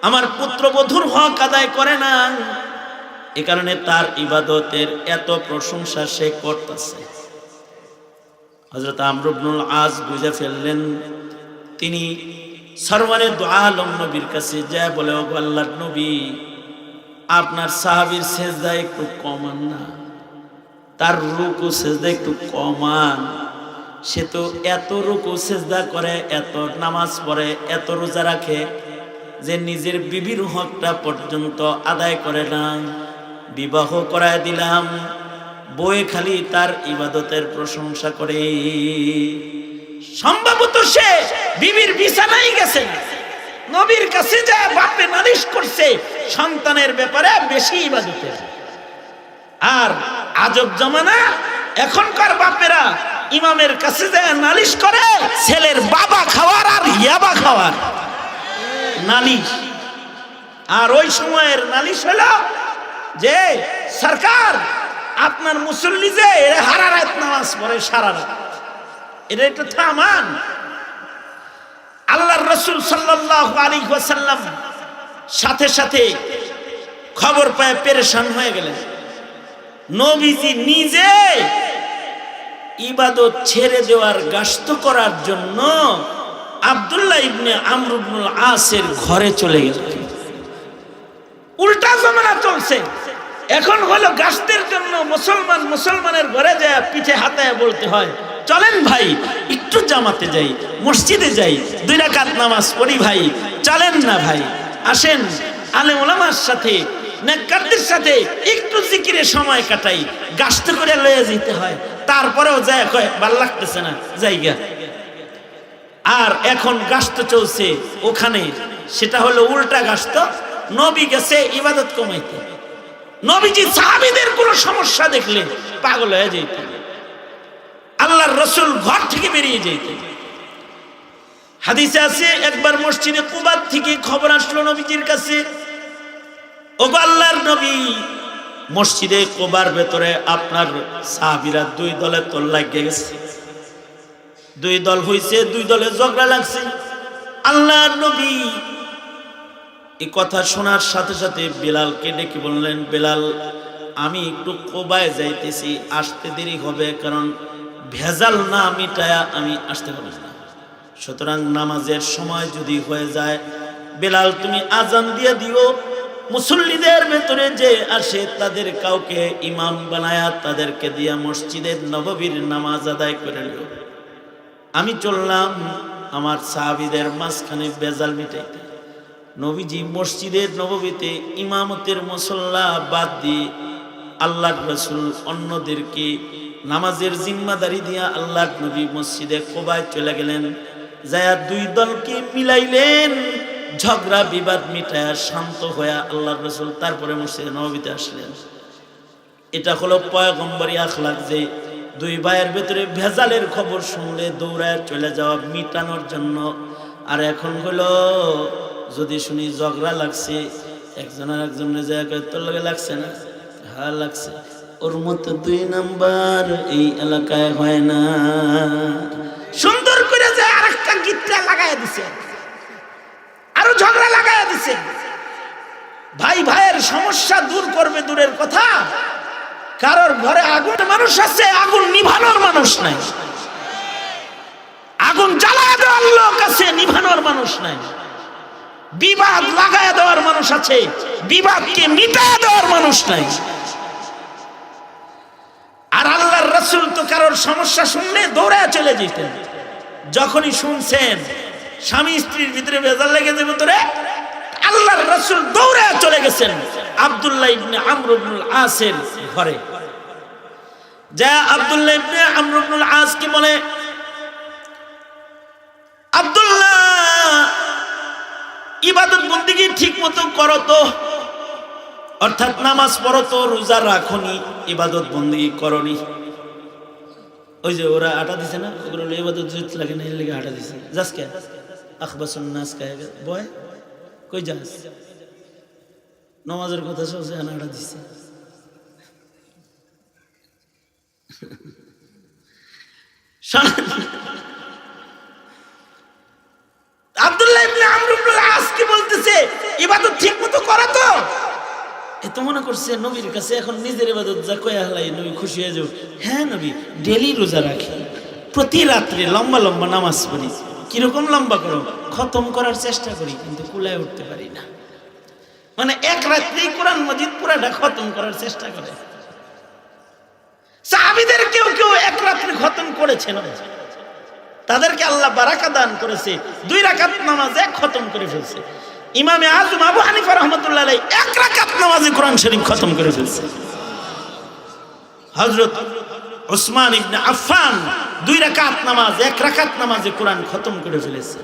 S1: আমার পুত্রবধূর হক আদায় করে না, এ কারণে তার ইবাদতের এত প্রশংসা সে করতেছে। হযরত আমর ইবনুল আস বুঝে ফেললেন। তিনি সরওয়ারে দু আলম নবীর কাছে যায় বলে, ওগো আল্লাহর নবী, আপনার সাহাবীর সেজদা একটু কমান না, তার রুকু সেজদা একটু কমান। সে তো এত রুকু সেজদা করে, এত নামাজ পড়ে, এত রোজা রাখে যে নিজের বিবির হকটা পর্যন্ত আদায় করে না। বিবাহ করায় দিলাম, বউয়ে খালি তার ইবাদতের প্রশংসা করে। সম্ভবত সে বিবির বিছানায় গেছে, নবীর কাছে যায় বাপে নালিশ করছে সন্তানের ব্যাপারে বেশি ইবাদতের। আর আজব জামানা, এখনকার বাপেরা ইমামের কাছে যায় নালিশ করে ছেলের বাবা খাওয়ার আর ইয়াবা খাওয়ার নালিশ। আর ওই সময়ের নালিশ হলো যে সরকার আপনার মুসল্লি যে হারা রাত নামাজ পড়ে, সারা রাত, এটা একটু থামান। আল্লাহর রাসূল সাল্লাল্লাহু আলাইহি ওয়াসাল্লাম সাথে সাথে খবর পেয়ে পেরেশান হয়ে গেলেন। নবীজি নিজে ইবাদত ছেড়ে দেওয়ার গাস্ত করার জন্য আব্দুল্লাহ ইবনে আমর ইবনুল আসের ঘরে চলে গেলেন। উল্টা জামানা চলছে। এখন হলো গাস্তের জন্য মুসলমানের ঘরে যায় পিঠে হাতায় বলতে হয়, চলেন ভাই একটু জামাতে যাই, মসজিদে যাই, 2 রাকাত নামাজ পড়ি ভাই, চলেন না ভাই, আসেন আলেম ওলামার সাথে নেককারদের সাথে একটু জিকিরে সময় কাটাই। গাস্ত করে লয়ে যেতে হয়, তারপরেও যায় কয় ভাল লাগতেছে না জায়গা। আর এখন গাস্ত চলছে ওখানে, সেটা হলো উল্টা গাস্ত। নবী গেছে ইবাদত কমাইতে, নবীজি সাহাবীদের কোনো সমস্যা দেখলে পাগল হয়ে যেতেন, আল্লাহর রাসূল ঘর থেকে বেরিয়ে যেতেন। হাদিসে আছে একবার মসজিদে কুবা থেকে খবর আসলো নবীজির কাছে, ওগো আল্লাহর নবী, মসজিদে কুবার ভেতরে আপনার সাহাবীরা 2 দলে তোল লাগিয়ে গেছে, 2 দল হইছে, 2 দলে ঝগড়া লাগছে। আল্লাহর নবী এই কথা শোনার সাথে সাথে বেলালকে ডেকে বললেন, বেলাল আমি একটু কুবায় যাইতেছি, আসতে দেরি হবে, কারণ ভেজাল না মিটায়া আমি আসতে পারবো না। সুতরাং নামাজের সময় যদি হয়ে যায়, বেলাল তুমি আজান দিয়ে দিও, মুসল্লিদের ভেতরে যে আসে তাদের কাউকে ইমাম বানায়া তাদেরকে দিয়া মসজিদের নববীর নামাজ আদায় করে নিও। আমি চললাম আমার সাহাবীদের মাঝখানে ভেজাল মিটাইতে। নবীজি মসজিদের নববীতে ইমামতের মুসল্লা বাদ দিয়ে আল্লাহর রাসূল অন্যদেরকে নামাজের জিম্মাদারি দিয়া আল্লাহর নবী মসজিদে কুবায় চলে গেলেন। যায়া 2 দলকে মিলাইলেন, ঝগড়া বিবাদ মিটায়া শান্ত হয়ে আল্লাহর রাসূল তারপরে মসজিদে নববীতে আসলেন। এটা হলো পয়গম্বরী আখলাক, যে 2 ভাইয়ের ভেতরে ভেজালের খবর শুনলে দৌড়ায় চলে যাওয়া মিটানোর জন্য। আর এখন হলো যদি শুনি ঝগড়া লাগছে, একজন আর একজনের জায়গায় তোর লাগে লাগছে না, হ্যাঁ লাগছে, ওর মতো 2 নাম্বার এই এলাকায় হয় না। সুন্দর করে যে আরেকটা গিট্টা লাগায় দিছে, আরো ঝগড়া লাগায় দিছে। ভাই ভাইয়ের সমস্যা দূর করবে দূরের কথা, কারোর ঘরে আগুন মানুষ আছে, আগুন নিভানোর মানুষ নাই। আগুন জ্বালায় দেওয়ার লোক আছে, নিভানোর মানুষ নাই। বিবাদ লাগায় দেওয়ার মানুষ আছে, বিবাদকে মিটায় দেওয়ার মানুষ নাই। আর আল্লাহর রাসূল তো কারোর সমস্যা শুনলে দৌড়ায় চলে যেতেন। যখনই শুনছেন স্বামী স্ত্রীর ভিতরে ভেজাল লেগে যাবে ভিতরে, আল্লাহর রাসূল দৌড়ায় চলে গেছেন আব্দুল্লাহ ইবনে আমর ইবনুল আসের ঘরে। যা আব্দুল্লাহ ইবনে আমর ইবনুল আস কি বলে, আব্দুল্লাহ ইবাদত বন্দেগী ঠিক মতো করো তো, অর্থাৎ নামাজ পড়ো তো, রোজা রাখোনি, ইবাদত বন্দেগী করনি। ওই যে ওরা আটা দিছে না, ওগুলো ইবাদত লাগে না, এর লেগে আটা দিছে। যাস কে আখবাসুন নাস কায় বয় কই যাস, নামাজের কথা শুনছে আটা দিছে। আব্দুল্লাহ ইবনে আমর ইবনুল আস কি বলতেছে, ইবাদত ঠিক মতো করা তো। এ তো মনে করছে নবীর কাছে এখন নিজের ইবাদত যা কয়া হলাই নবী খুশি হয়ে যাও। হ্যাঁ নবী ডেলি রোজা রাখি, প্রতি রাত্রে লম্বা লম্বা নামাজ পড়ি। কিরকম লম্বা করো, খতম করার চেষ্টা করি কিন্তু কুলায় উঠতে পারি না। মানে এক রাত্রেই কোরআন মাজিদ পুরাটা খতম করার চেষ্টা করে। সাহাবীদের কেউ কেউ এক রাত্রে খতম করেছেন, তাদেরকে আল্লাহ বারাকা দান করেছে, 2 রাকাত নামাজ এক খতম করে ফেলছে। ইমামে আজম আবু হানিফা রাহমাতুল্লাহ আলাইহি 1 রাকাত নামাজে কোরআন শরীফ খতম করে ফেলছে। হযরত উসমান ইবনে আফফান 2 রাকাত নামাজ 1 রাকাত নামাজে কোরআন খতম করে ফেলেছে।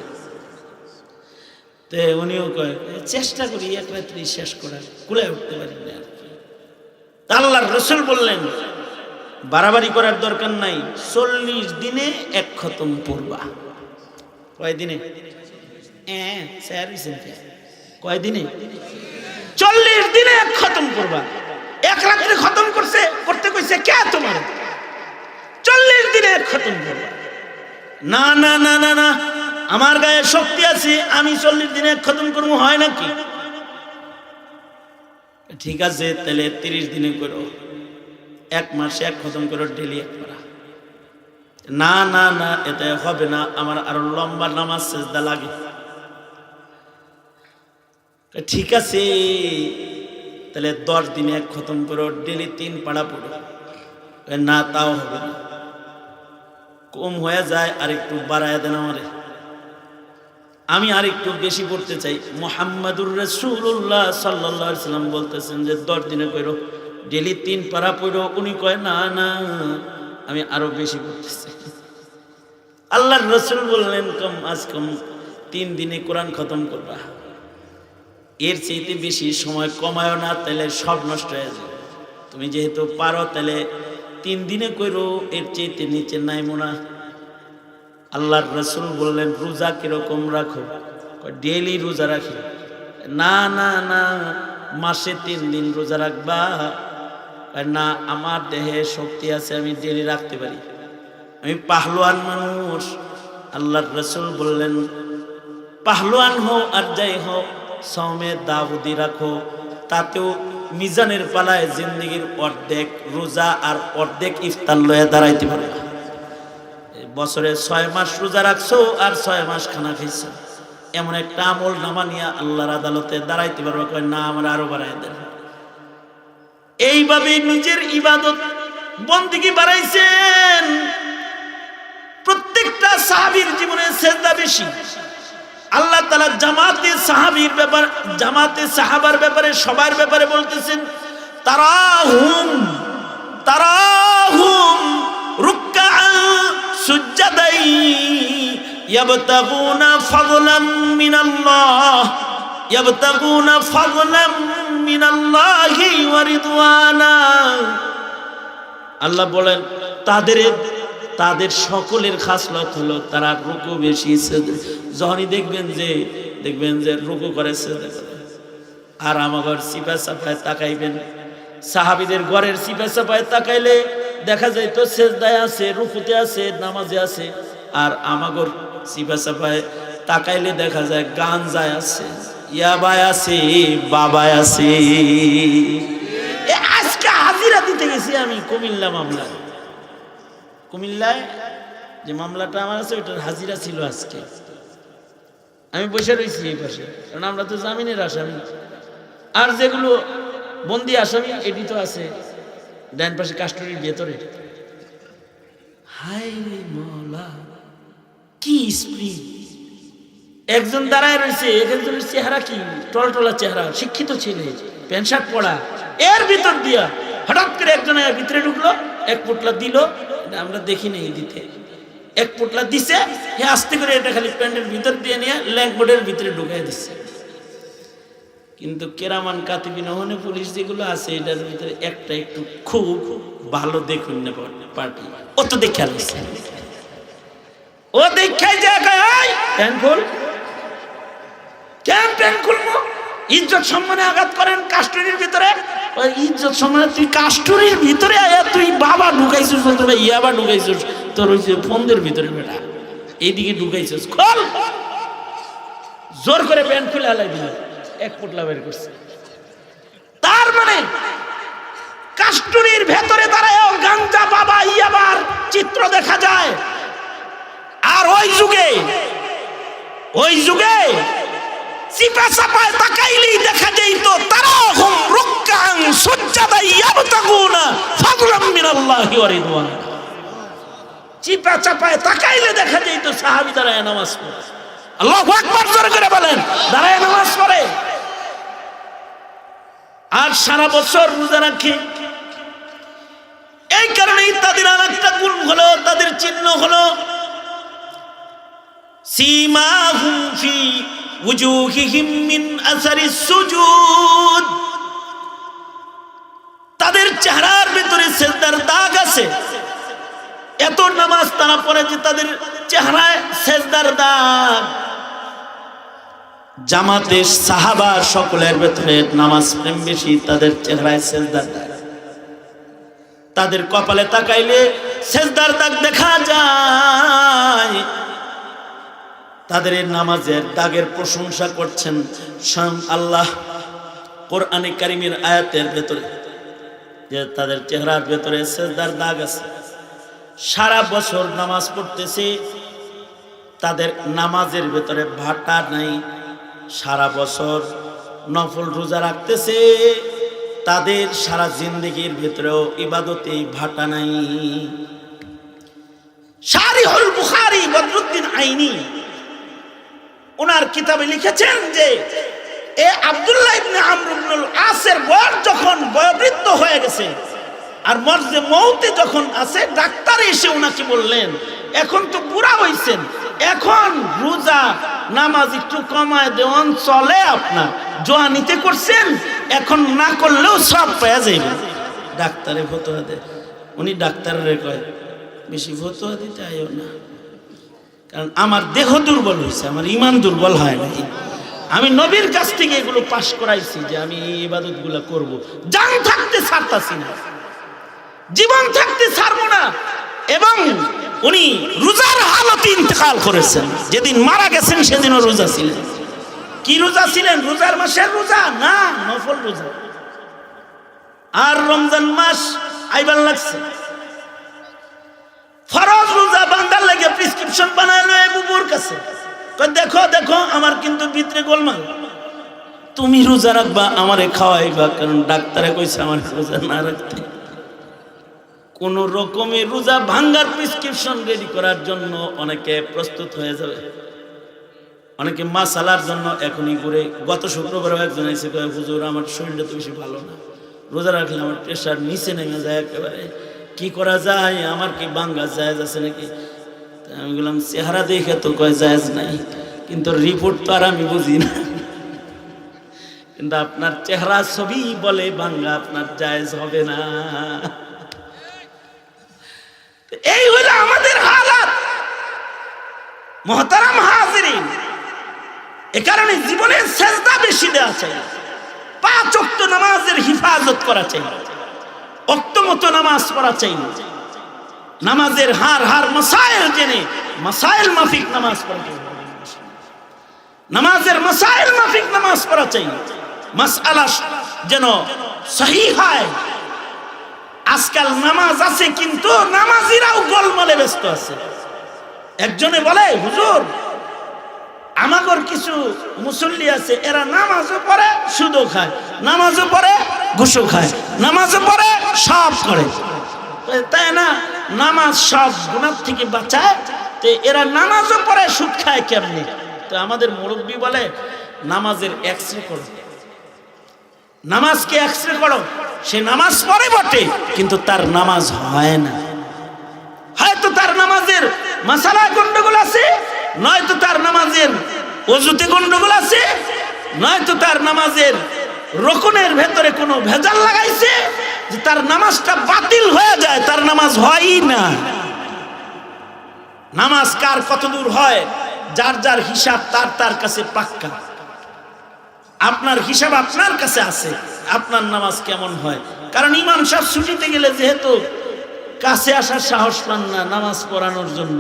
S1: তে উনিও কয় চেষ্টা করি এক রাত্রি শেষ করার, কুলায় উঠতে পারি না। আল্লাহর রাসূল বললেন বাড়াবাড়ি করার দরকার নাই, 40 দিনে 1 খতম পড়বা। কয় দিনে? কয় দিনে? 40 দিনে 1 খতম করবা। এক রাত্রে খতম করতে কইছে কে তোমার? 40 দিনে 1 খতম করবা। না না না না না, আমার গায়ে শক্তি আছে, আমি 40 দিনে 1 খতম করবো, হয় নাকি? ঠিক আছে তাহলে 30 দিনে করো, 1 মাসে 1 খতম করো, ডেলি 1 করা। না না না, এটা হবে না, আমার আরো লম্বা নামাজ সেজদা লাগে। ঠিক আছে তাহলে 10 দিনে 1 খতম করো, ডেলি 3 পারা পড়ো। না তাও হবে না, কম হয়ে যায়, আর একটু বাড়ায় দেন আমারে, আমি আর একটু বেশি পড়তে চাই। মুহাম্মাদুর রাসূলুল্লাহ সাল্লাল্লাহু আলাইহি সাল্লাম বলতেছেন যে 10 দিনে করো, ডেলি 3 পারা পড়ো। উনি কয় না না, আমি আরো বেশি পড়তে চাই। আল্লাহর রাসূল বললেন কম আজ কম 3 দিনে কোরআন খতম করবা, এর চাইতে বেশি সময় কমায়ও না, তাহলে সব নষ্ট হয়ে যাবে। তুমি যেহেতু পারো তাহলে 3 দিনে করো, এর চাইতে নিচে নাইমো না। আল্লাহর রাসূল বললেন রোজা কিরকম রাখো? ডেইলি রোজা রাখি। না না না, মাসে 3 দিন রোজা রাখবা। না, আমার দেহে শক্তি আছে, আমি ডেইলি রাখতে পারি, আমি পাহলওয়ান মানুষ। আল্লাহর রাসূল বললেন পাহলওয়ান হও আর যাই হও, সওমে দাউদি রাখো, তাতেও মিজানের পালায় জিন্দেগির অর্ধেক রোজা আর অর্ধেক ইফতার লয়ে দাঁড়াইতে পারবা। বছরে 6 মাস রোজা রাখছো আর 6 মাস খানা খাইছো, এমন একটা আমল নামা নিয়ে আল্লাহর আদালতে দাঁড়াইতে পারবা। কয় না, আমরা আরো বাড়াই দেন। এইভাবে নিজের ইবাদত বন্দেগী বাড়াইছেন। প্রত্যেকটা সাহাবীর জীবনে সেজদা বেশি। আল্লাহ তাআলা জামাতে সাহাবীর ব্যাপার, জামাতে সাহাবার ব্যাপারে, সবার ব্যাপারে বলতেছেন তারাহুম রুকআন সুজদাই ইয়াবতাগুনা ফাদলাম মিনাল্লাহি ওয়া রিদওয়ানা। আল্লাহ বলেন তাদের সকলের খাসলত হলো তারা রুকু বেশি, যখনই দেখবেন যে রুকু করে সেজদা করে। আর আমাগর সিপা সাফায় তাকাইবেন, সাহাবীদের ঘরের সিপা সাফায় তাকাইলে দেখা যায় তো সেজদায় আছে, রুকুতে আছে, নামাজে আছে। আর আমাগর সিপা সাফায় তাকাইলে দেখা যায় গাঞ্জায় আছে, ইয়াবায় আছে, বাবায় আছে। আজকে হাজিরা দিতে গেছি আমি কুমিল্লায় যে মামলাটা আমার আছে ওইটার হাজিরা ছিল আজকে। আমি বসে রয়েছি এই পাশে, কারণ আমরা তো জামিনের আসামি, আর যেগুলো বন্দি আসামি এটি তো আছে ডান পাশে কাস্টডির ভেতরে। হাই রে মওলা, কি স্পিড! একজন দাঁড়ায় রয়েছে, একজনের চেহারা কি টলটলা চেহারা, শিক্ষিত ছেলে, প্যান্ট শার্ট পরা, এর ভিতর দিয়া হঠাৎ করে একজনের ভিতরে ঢুকলো, এক পোটলা দিল, আমরা দেখি নেই দিতে, এক পোটলা দিছে, হে আস্তে করে এটা খালি প্যান্টের ভিতর দিয়ে নিয়ে ল্যাকবোর্ডের ভিতরে ঢুকাই দিচ্ছে। কিন্তু কেরামান কাতিবিন ওখানে পুলিশ যেগুলো আছে এটার ভিতরে একটা একটু খুব ভালো দেখুন না পার্টি, ও তো দেখে আসছে, ও দেখে যায় প্যান্ট খুল, কেন প্যান্ট খুলবো? ইজ্জত সম্মানে আঘাত করেন কাস্টডির ভিতরে, ওই ইজ্জত সম্মানে তুই কাস্টডির ভিতরে আয়া তুই বাবা ঢুকাইছিস, বলতে ইয়াবা ঢুকাইছিস তোর ওই যে ফোনদের ভিতরে, বেটা এইদিকে ঢুকাইছিস, খোল। জোর করে প্যান্ট খুলে আলাই দিল, এক পোটলা বের করছে। তার মানে কাস্টডির ভেতরে দাঁড়ায়ও গাঞ্জা বাবা ইয়াবার চিত্র দেখা যায়। আর ওই যুগে চিপা চাপায় তাকাইলেই দেখা যেত তারাহুম রুকআন সুজদান ইয়াবতাগুনা ফাদলাম মিনাল্লাহি ওয়া রিদওয়ানা। চিপা চাপায় তাকাইলে দেখা যেত সাহাবী দাঁড়ায় নামাজ পড়ে। আল্লাহু আকবার জোরে করে বলেন, দাঁড়ায় নামাজ পড়ে। আর সারা বছর রোজা রাখে। এই কারণেই তাদের আরেকটা গুণ হলো, তাদের চিহ্ন হলো সীমাহুম ফি উজুহিহিম মিন আসারিস সুজুদ, তাদের চেহারার ভিতরে সিজদার দাগ আছে। এত নামাজ তারা পড়ে যে তাদের চেহারায় সিজদার দাগ। জামাতের সাহাবা সকলের ভেতরে নামাজ প্রেম বেশি, তাদের চেহারায় সিজদার দাগ, তাদের কপালে তাকাইলে সিজদার দাগ দেখা যায়। তাদের নামাজের দাগের প্রশংসা করছেন স্বয়ং আল্লাহ কোরআনে কারীমের আয়াতের ভেতরে, যে তাদের চেহারার ভেতরে সিজদার দাগ আছে। সারা বছর নামাজ পড়তেছে, তাদের নামাজের ভেতরে ভাটা নাই। সারা বছর নফল রোজা রাখতেছে, তাদের সারা জিন্দেগির ভেতরেও ইবাদতে ভাটা নাই। শারিহুল বুখারী বদরুদ্দিন আইনি ওনার কিতাবে লিখেছেন যে এ আব্দুল্লাহ ইবনে আমর ইবনুল আসের বয়স যখন বয়োবৃদ্ধ হয়ে গেছে আর মরজে মৌতে যখন আছে, ডাক্তার এসে ওনাকে বললেন এখন তো বুড়া হইছেন, এখন রোজা নামাজ একটু কমায় দেওয়ান চলে, আপনার জোয়ানিতে করছেন, এখন না করলেও সব পেয়ে যাইবে। ডাক্তারে ফতোয়া দেয়, উনি ডাক্তারের কয় বেশি ফতোয়া দিতে আইও না, কারণ আমার দেহ দুর্বল হয়েছে, আমার ইমান দুর্বল হয় নাই। আমি নবীর কাছ থেকে এগুলো পাশ করাইছি যে আমি এই ইবাদত গুলা করবো, জান থাকতে ছাড়তাছি না, জীবন থাকতে ছাড়বো না। এবং উনি রোজার হালতে ইন্তেকাল করেছেন, যেদিন মারা গেছেন সেদিনও রোজা ছিলেন। কি রোজা ছিলেন? রোজার মাসের রোজা না, নফল রোজা। আর রমজান মাস আইবার লাগছে, ফরজ রোজা বান্দার লাগে প্রেসক্রিপশন বানাইলো বুবুর কাছে, দেখো দেখো আমার কিন্তু ভিতরে গোলমাল, তুমি রোজা রাখবা, আমারে খাওয়াইবা, কারণ ডাক্তারে কইছে আমার রোজা না রাখতে। কোন রকমের রোজা ভাঙ্গার প্রেসক্রিপশন রেডি করার জন্য অনেকে প্রস্তুত হয়ে যাবে, অনেকে মাসালার জন্য এখনই করে। গত শুক্রবার একজন এসে কয়ে হুজুর আমার শরীরটা তো বেশি ভালো না, রোজা রাখলে আমার প্রেশার নিচে নেমে যায় একেবারে, কি করা যায়, আমার কি ভাঙ্গা জায়েজ আছে নাকি? আমি বললাম চেহারা দেখে তো কয় জায়েজ নাই, কিন্তু রিপোর্ট তো আর আমি বুঝি না, কিন্তু আপনার চেহারা ছবি বলে ভাঙ্গা আপনার জায়েজ হবে না। এই হলো আমাদের হালাত মুহতারাম হাজিরিন। এ কারণে জীবনের সেজদা বেশি দেওয়া চাই, 5 ওয়াক্ত নামাজের হিফাজত করা চাই, ওয়াক্ত মতো নামাজ পড়া চাই, নামাজের হার মাসাইল জেনে মাসাইল মাফিক নামাজ পড়া চাই, নামাজের মাসাইল মাফিক নামাজ পড়া চাই, মাসআলা যেন সহিহ হয়। আজকাল নামাজ আছে কিন্তু নামাজিরাও গোলমালে ব্যস্ত আছে। একজনে বলে হুজুর আমাগর কিছু মুসল্লি আছে, এরা নামাজও পড়ে সুদও খায়, নামাজও পড়ে ঘুষও খায়, নামাজও পড়ে সব করে, তাই না? নামাজ সব গুনাহ থেকে বাঁচায়, তো এরা নামাজও পড়ে সুদ খায় কেমনি? তো আমাদের মুরব্বী বলে নামাজের এক্সরে করো, নামাজকে এক্সরে করো, সে নামাজ পড়ে বটে, কিন্তু তার নামাজ হয় না। হয়তো তার নামাজের মাসালায় গন্ডগোল আছে, নয়তো তার নামাজের ওযুতে গন্ডগোল আছে, নয়তো তার নামাজের রকুনের ভেতরে কোনো ভেজাল লাগাইছে যে তার নামাজটা বাতিল হয়ে যায়, তার নামাজ হয়ই না। নামাজ কার কতদূর হয়, যার যার হিসাব তার তার কাছে পাক্কা। আপনার হিসাব আপনার কাছে আছে, আপনার নামাজ কেমন হয়। কারণ ইমাম সাহেব ছুটিতে গেলে যেহেতু কাছে আসার সাহস পান না নামাজ পড়ানোর জন্য,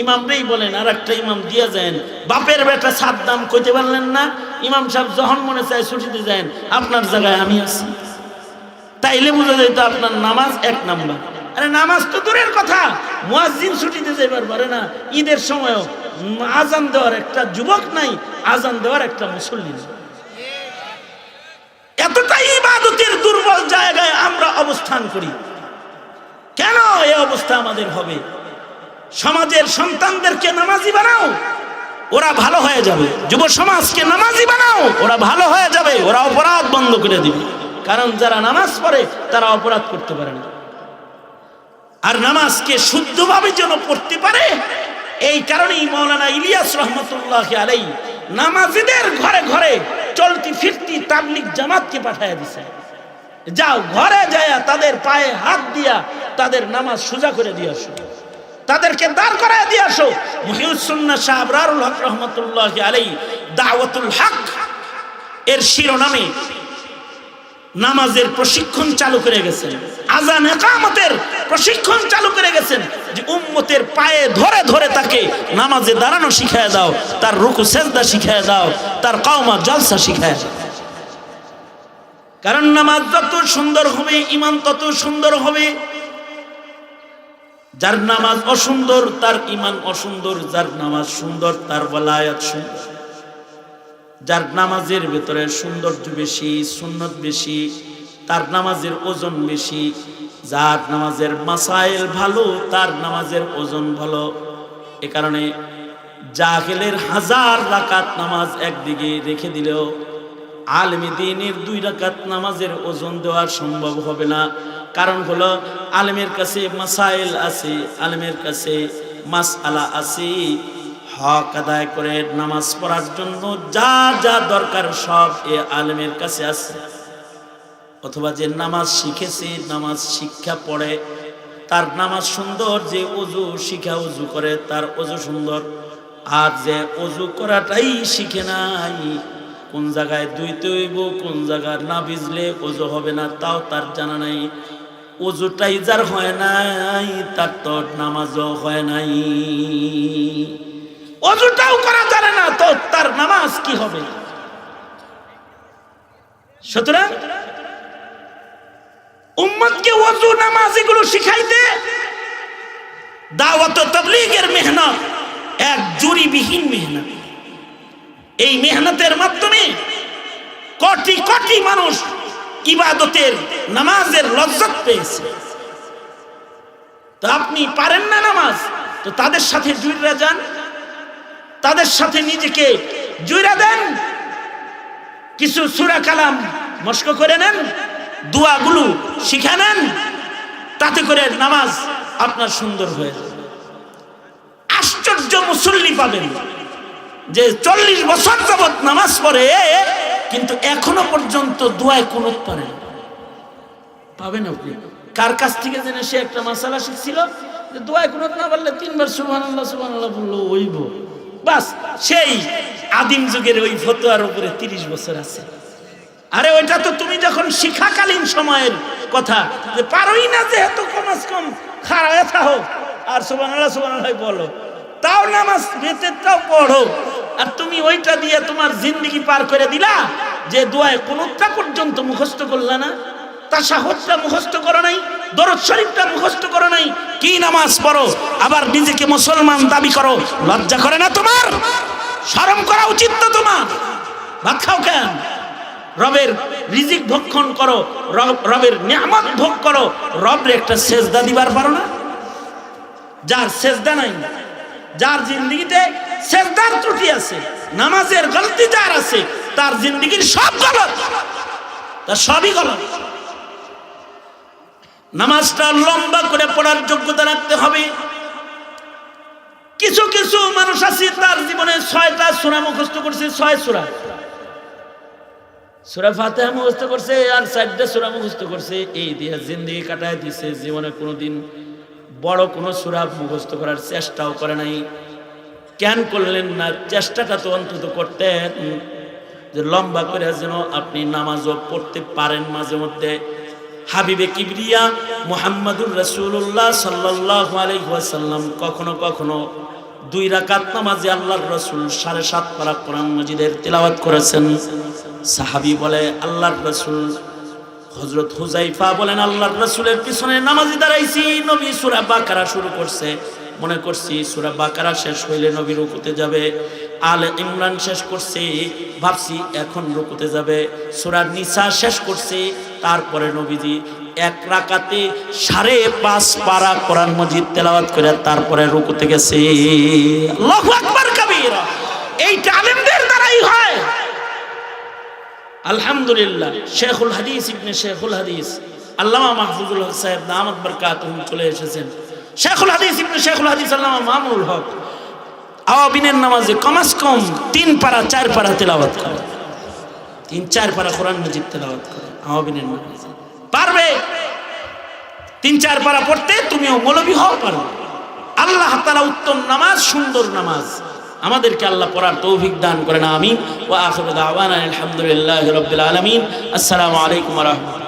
S1: ইমামরেই বলেন আর একটা ইমাম দিয়ে যায়। বাপের বেটা সাদ্দাম কইতে পারলেন না, ইমাম সাহেব যখন মনে চায় ছুটিতে যান, আপনার জায়গায় আমি আছি। তাইলে বোঝা যেত আপনার নামাজ এক নাম্বার। আরে নামাজ তো দূরের কথা, মুয়াজ্জিন ছুটিতে যাইবার পারে না। ঈদের সময়ও আজান দেওয়ার একটা যুবক নাই, আজান দেওয়ার একটা মুসল্লি নেই। এতটাই ইবাদতের দুর্বল জায়গায় আমরা অবস্থান করি। কেন এই অবস্থা আমাদের হবে? সমাজের সন্তানদেরকে নামাজি বানাও, ওরা ভালো হয়ে যাবে। যুব সমাজকে নামাজি বানাও, ওরা ভালো হয়ে যাবে, ওরা অপরাধ বন্ধ করে দিবে। কারণ যারা নামাজ পড়ে তারা অপরাধ করতে পারে না। আর নামাজকে শুদ্ধভাবে যেন পড়তে পারে, এই কারণেই মাওলানা ইলিয়াস রহমতুল্লাহ আলাইহি নামাজিদের ঘরে ঘরে চলতি ফিরতি তাবলিগ জামাতকে পাঠাইয়া দিছে। যাও ঘরে যায় তাদের পায়ে হাত দিয়া তাদের নামাজ সোজা করে দিয়ে আসো, তাদেরকে দাঁড় করায় দিয়ে আসো। মুহিউস সুন্নাহ শাহ আবরারুল হক রহমতুল্লাহ আলাইহি দাওয়াতুল হক এর শিরোনামে নামাজের প্রশিক্ষণ চালু করে গেছেন, আযান ইকামতের প্রশিক্ষণ চালু করে গেছেন, যে উম্মতের পায়ে ধরে ধরে তাকে নামাজে দাঁড়ানো শিখায় দাও, তার রুকু সেজদা শিখায় দাও, তার কাওমা জলসা শিখায় দাও। কারণ নামাজ যত সুন্দর হবে ঈমান তত সুন্দর হবে। যার নামাজ অসুন্দর তার ঈমান অসুন্দর, যার নামাজ সুন্দর তার ওয়ালায়াত সুন্দর। যার নামাজের ভেতরে সৌন্দর্য বেশি, সুন্নত বেশি, তার নামাজের ওজন বেশি। যার নামাজের মাসাইল ভালো তার নামাজের ওজন ভালো। এ কারণে জাহেলের 1000 রাকাত নামাজ একদিকে রেখে দিলেও আলেমে দ্বীনের 2 রাকাত নামাজের ওজন দেওয়া সম্ভব হবে না। কারণ হলো আলেমের কাছে মাসাইল আছে, আলেমের কাছে মাসআলা আছে। হক আদায় করে নামাজ পড়ার জন্য যা যা দরকার সব এ আলেমের কাছে আছে। অথবা যে নামাজ শিখেছে, নামাজ শিক্ষা পড়ে, তার নামাজ সুন্দর। যে ওযু শিখা ওযু করে তার ওযু সুন্দর। আর যে ওযু করাটাই শিখে নাই, কোন জায়গায় ধুইতে হইব, কোন জায়গায় না ভিজলে ওযু হবে না তাও তার জানা নাই, ওযুটাই যার হয় নাই তার তো নামাজও হয় নাই। ওযুটাও করা জানে না তো তার নামাজ কি হবে? সুতরাং উম্মতকে ওযু নামাজ এগুলো শিখাইতে দাওয়াত ও তাবলীগের মেহনত এক জুরিবিহীন মেহনত। এই মেহনতের মাধ্যমে কোটি কোটি মানুষ ইবাদতের নামাজের লজ্জত পেয়েছে। তো আপনি পারেন না নামাজ, তো তাদের সাথে জুড়ে যান, তাদের সাথে নিজেকে জুড়ে দেন, কিছু সূরা কালাম মশক করে নেন, দোয়াগুলো শিখে নেন, তাতে করে নামাজ আপনার সুন্দর হয়ে যাবে। আশ্চর্য মুসল্লি পাবেন যে 40 বছর যাবত নামাজ পড়ে কিন্তু এখনো পর্যন্ত দোয়ায় কুনুত পড়ে না। পাবেন আপনি। কার কাছ থেকে জেনে সে একটা মাসালা শিখছিল যে দোয়ায় কুনুত না পারলে 3 বার সুবহানাল্লাহ সুবহানাল্লাহ বললো হইব, বাস সেই আদিম যুগের ওই ফতোয়ার উপরে 30 বছর আছে। আরে ওইটা তো তুমি যখন শিক্ষাকালীন সময়ের কথা, যে পারোই না যেহেতু কমাস কম খাড়ায় থাকো আর সুবহানাল্লাহ সুবহানাল্লাহ বলো, তাও নামাজ বেতেরটাও পড়ো। আর তুমি ওইটা দিয়ে তোমার জিন্দেগি পার করে দিলা যে দোয়ায় কুনুতটা পর্যন্ত মুখস্থ করলা না, তাশাহুদটা মুখস্থ করো নাই, দরুদ শরীফটা মুখস্থ করো নাই, কি নামাজ পড়ো আবার নিজেকে মুসলমান দাবি করো? লজ্জা করে না তোমার? শরম করা উচিত তো তোমার। ভাত খাও কেন? রবের রিজিক ভক্ষণ করো, রবের নিয়ামত ভোগ করো, রবের একটা সেজদা দিবার পারো না? যার সেজদা নাই, যার জিন্দেগিতে সেজদার ত্রুটি আছে, নামাজের গলতি যার আছে, তার জিন্দেগির সব গলত, তার সবই গলত। নামাজটা লম্বা করে পড়ার যোগ্যতা রাখতে হবে। কিছু কিছু মানুষ আছে তার জীবনে 6টা সূরা মুখস্থ করছে, 6 সূরা, সূরা ফাতিহা মুখস্থ করছে আর 4টা সূরা মুখস্থ করছে, এই দিয়ে জিন্দেগি কাটায় দিছে। জীবনে কোনোদিন বড় কোনো সূরা মুখস্থ করার চেষ্টাও করে নাই। কেন করলেন না? চেষ্টাটা তো অন্তত করতেন, যে লম্বা করে যেন আপনি নামাজও পড়তে পারেন মাঝে মধ্যে। হাবিবে কিবরিয়া মুহাম্মাদুর রাসূলুল্লাহ সাল্লাল্লাহু আলাইহি ওয়াসাল্লাম কখনো কখনো 2 রাকাত নামাজে আল্লাহর রাসূল 7.5 পারা কোরআন মাজিদের তিলাওয়াত করেছেন। সাহাবী বলে আল্লাহর রাসূল, হযরত হুযায়ফা বলেন আল্লাহর রাসূলের পিছনে নামাজি দাঁড়াইছি, নবী সূরা বাকারা শুরু করছে, মনে করছি সূরা বাকারা শেষ হইলে নবী রুকুতে যাবে। আলে ইমরান শেষ করছে, ভাবছি এখন রুকুতে যাবে। সূরা নিসা শেষ করছে, তারপরে নবীজি 1 রাকাতে 5.5 পারা কোরআন মাজিদ তেলাওয়াত করে তারপরে রুকুতে গেছে। আল্লাহু আকবার কাবীরা। এইটা আলেমদের দ্বারাই হয়। আলহামদুলিল্লাহ, শেখুল হাদিস ইবনে শেখুল হাদিস আল্লামা মাহফুজুল হক সাহেব দামাত বরকাতুহু চলে এসেছেন। শেখুল হাদিস ইবনে শেখুল হাদিস আল্লামা মামুনুল হক আওয়াবিনের নামাজে কমাস কম 3 পারা 4 পারা তেলাওয়াত করে, 3-4 পারা কোরআন মাজিদ তেলাওয়াত করে আওয়াবিনের নামাজে। পারবে 3-4 পারা পড়তে, তুমিও মৌলভী হও পারো। আল্লাহ তাআলা উত্তম নামাজ, সুন্দর নামাজ আমাদেরকে আল্লাহ পড়ার তৌফিক দান করেন। আমিন। ওয়া আখিরু দাওয়ানা আলহামদুলিল্লাহি রাব্বিল আলামিন। আসসালামু আলাইকুম ওয়া রাহমাতুল্লাহ।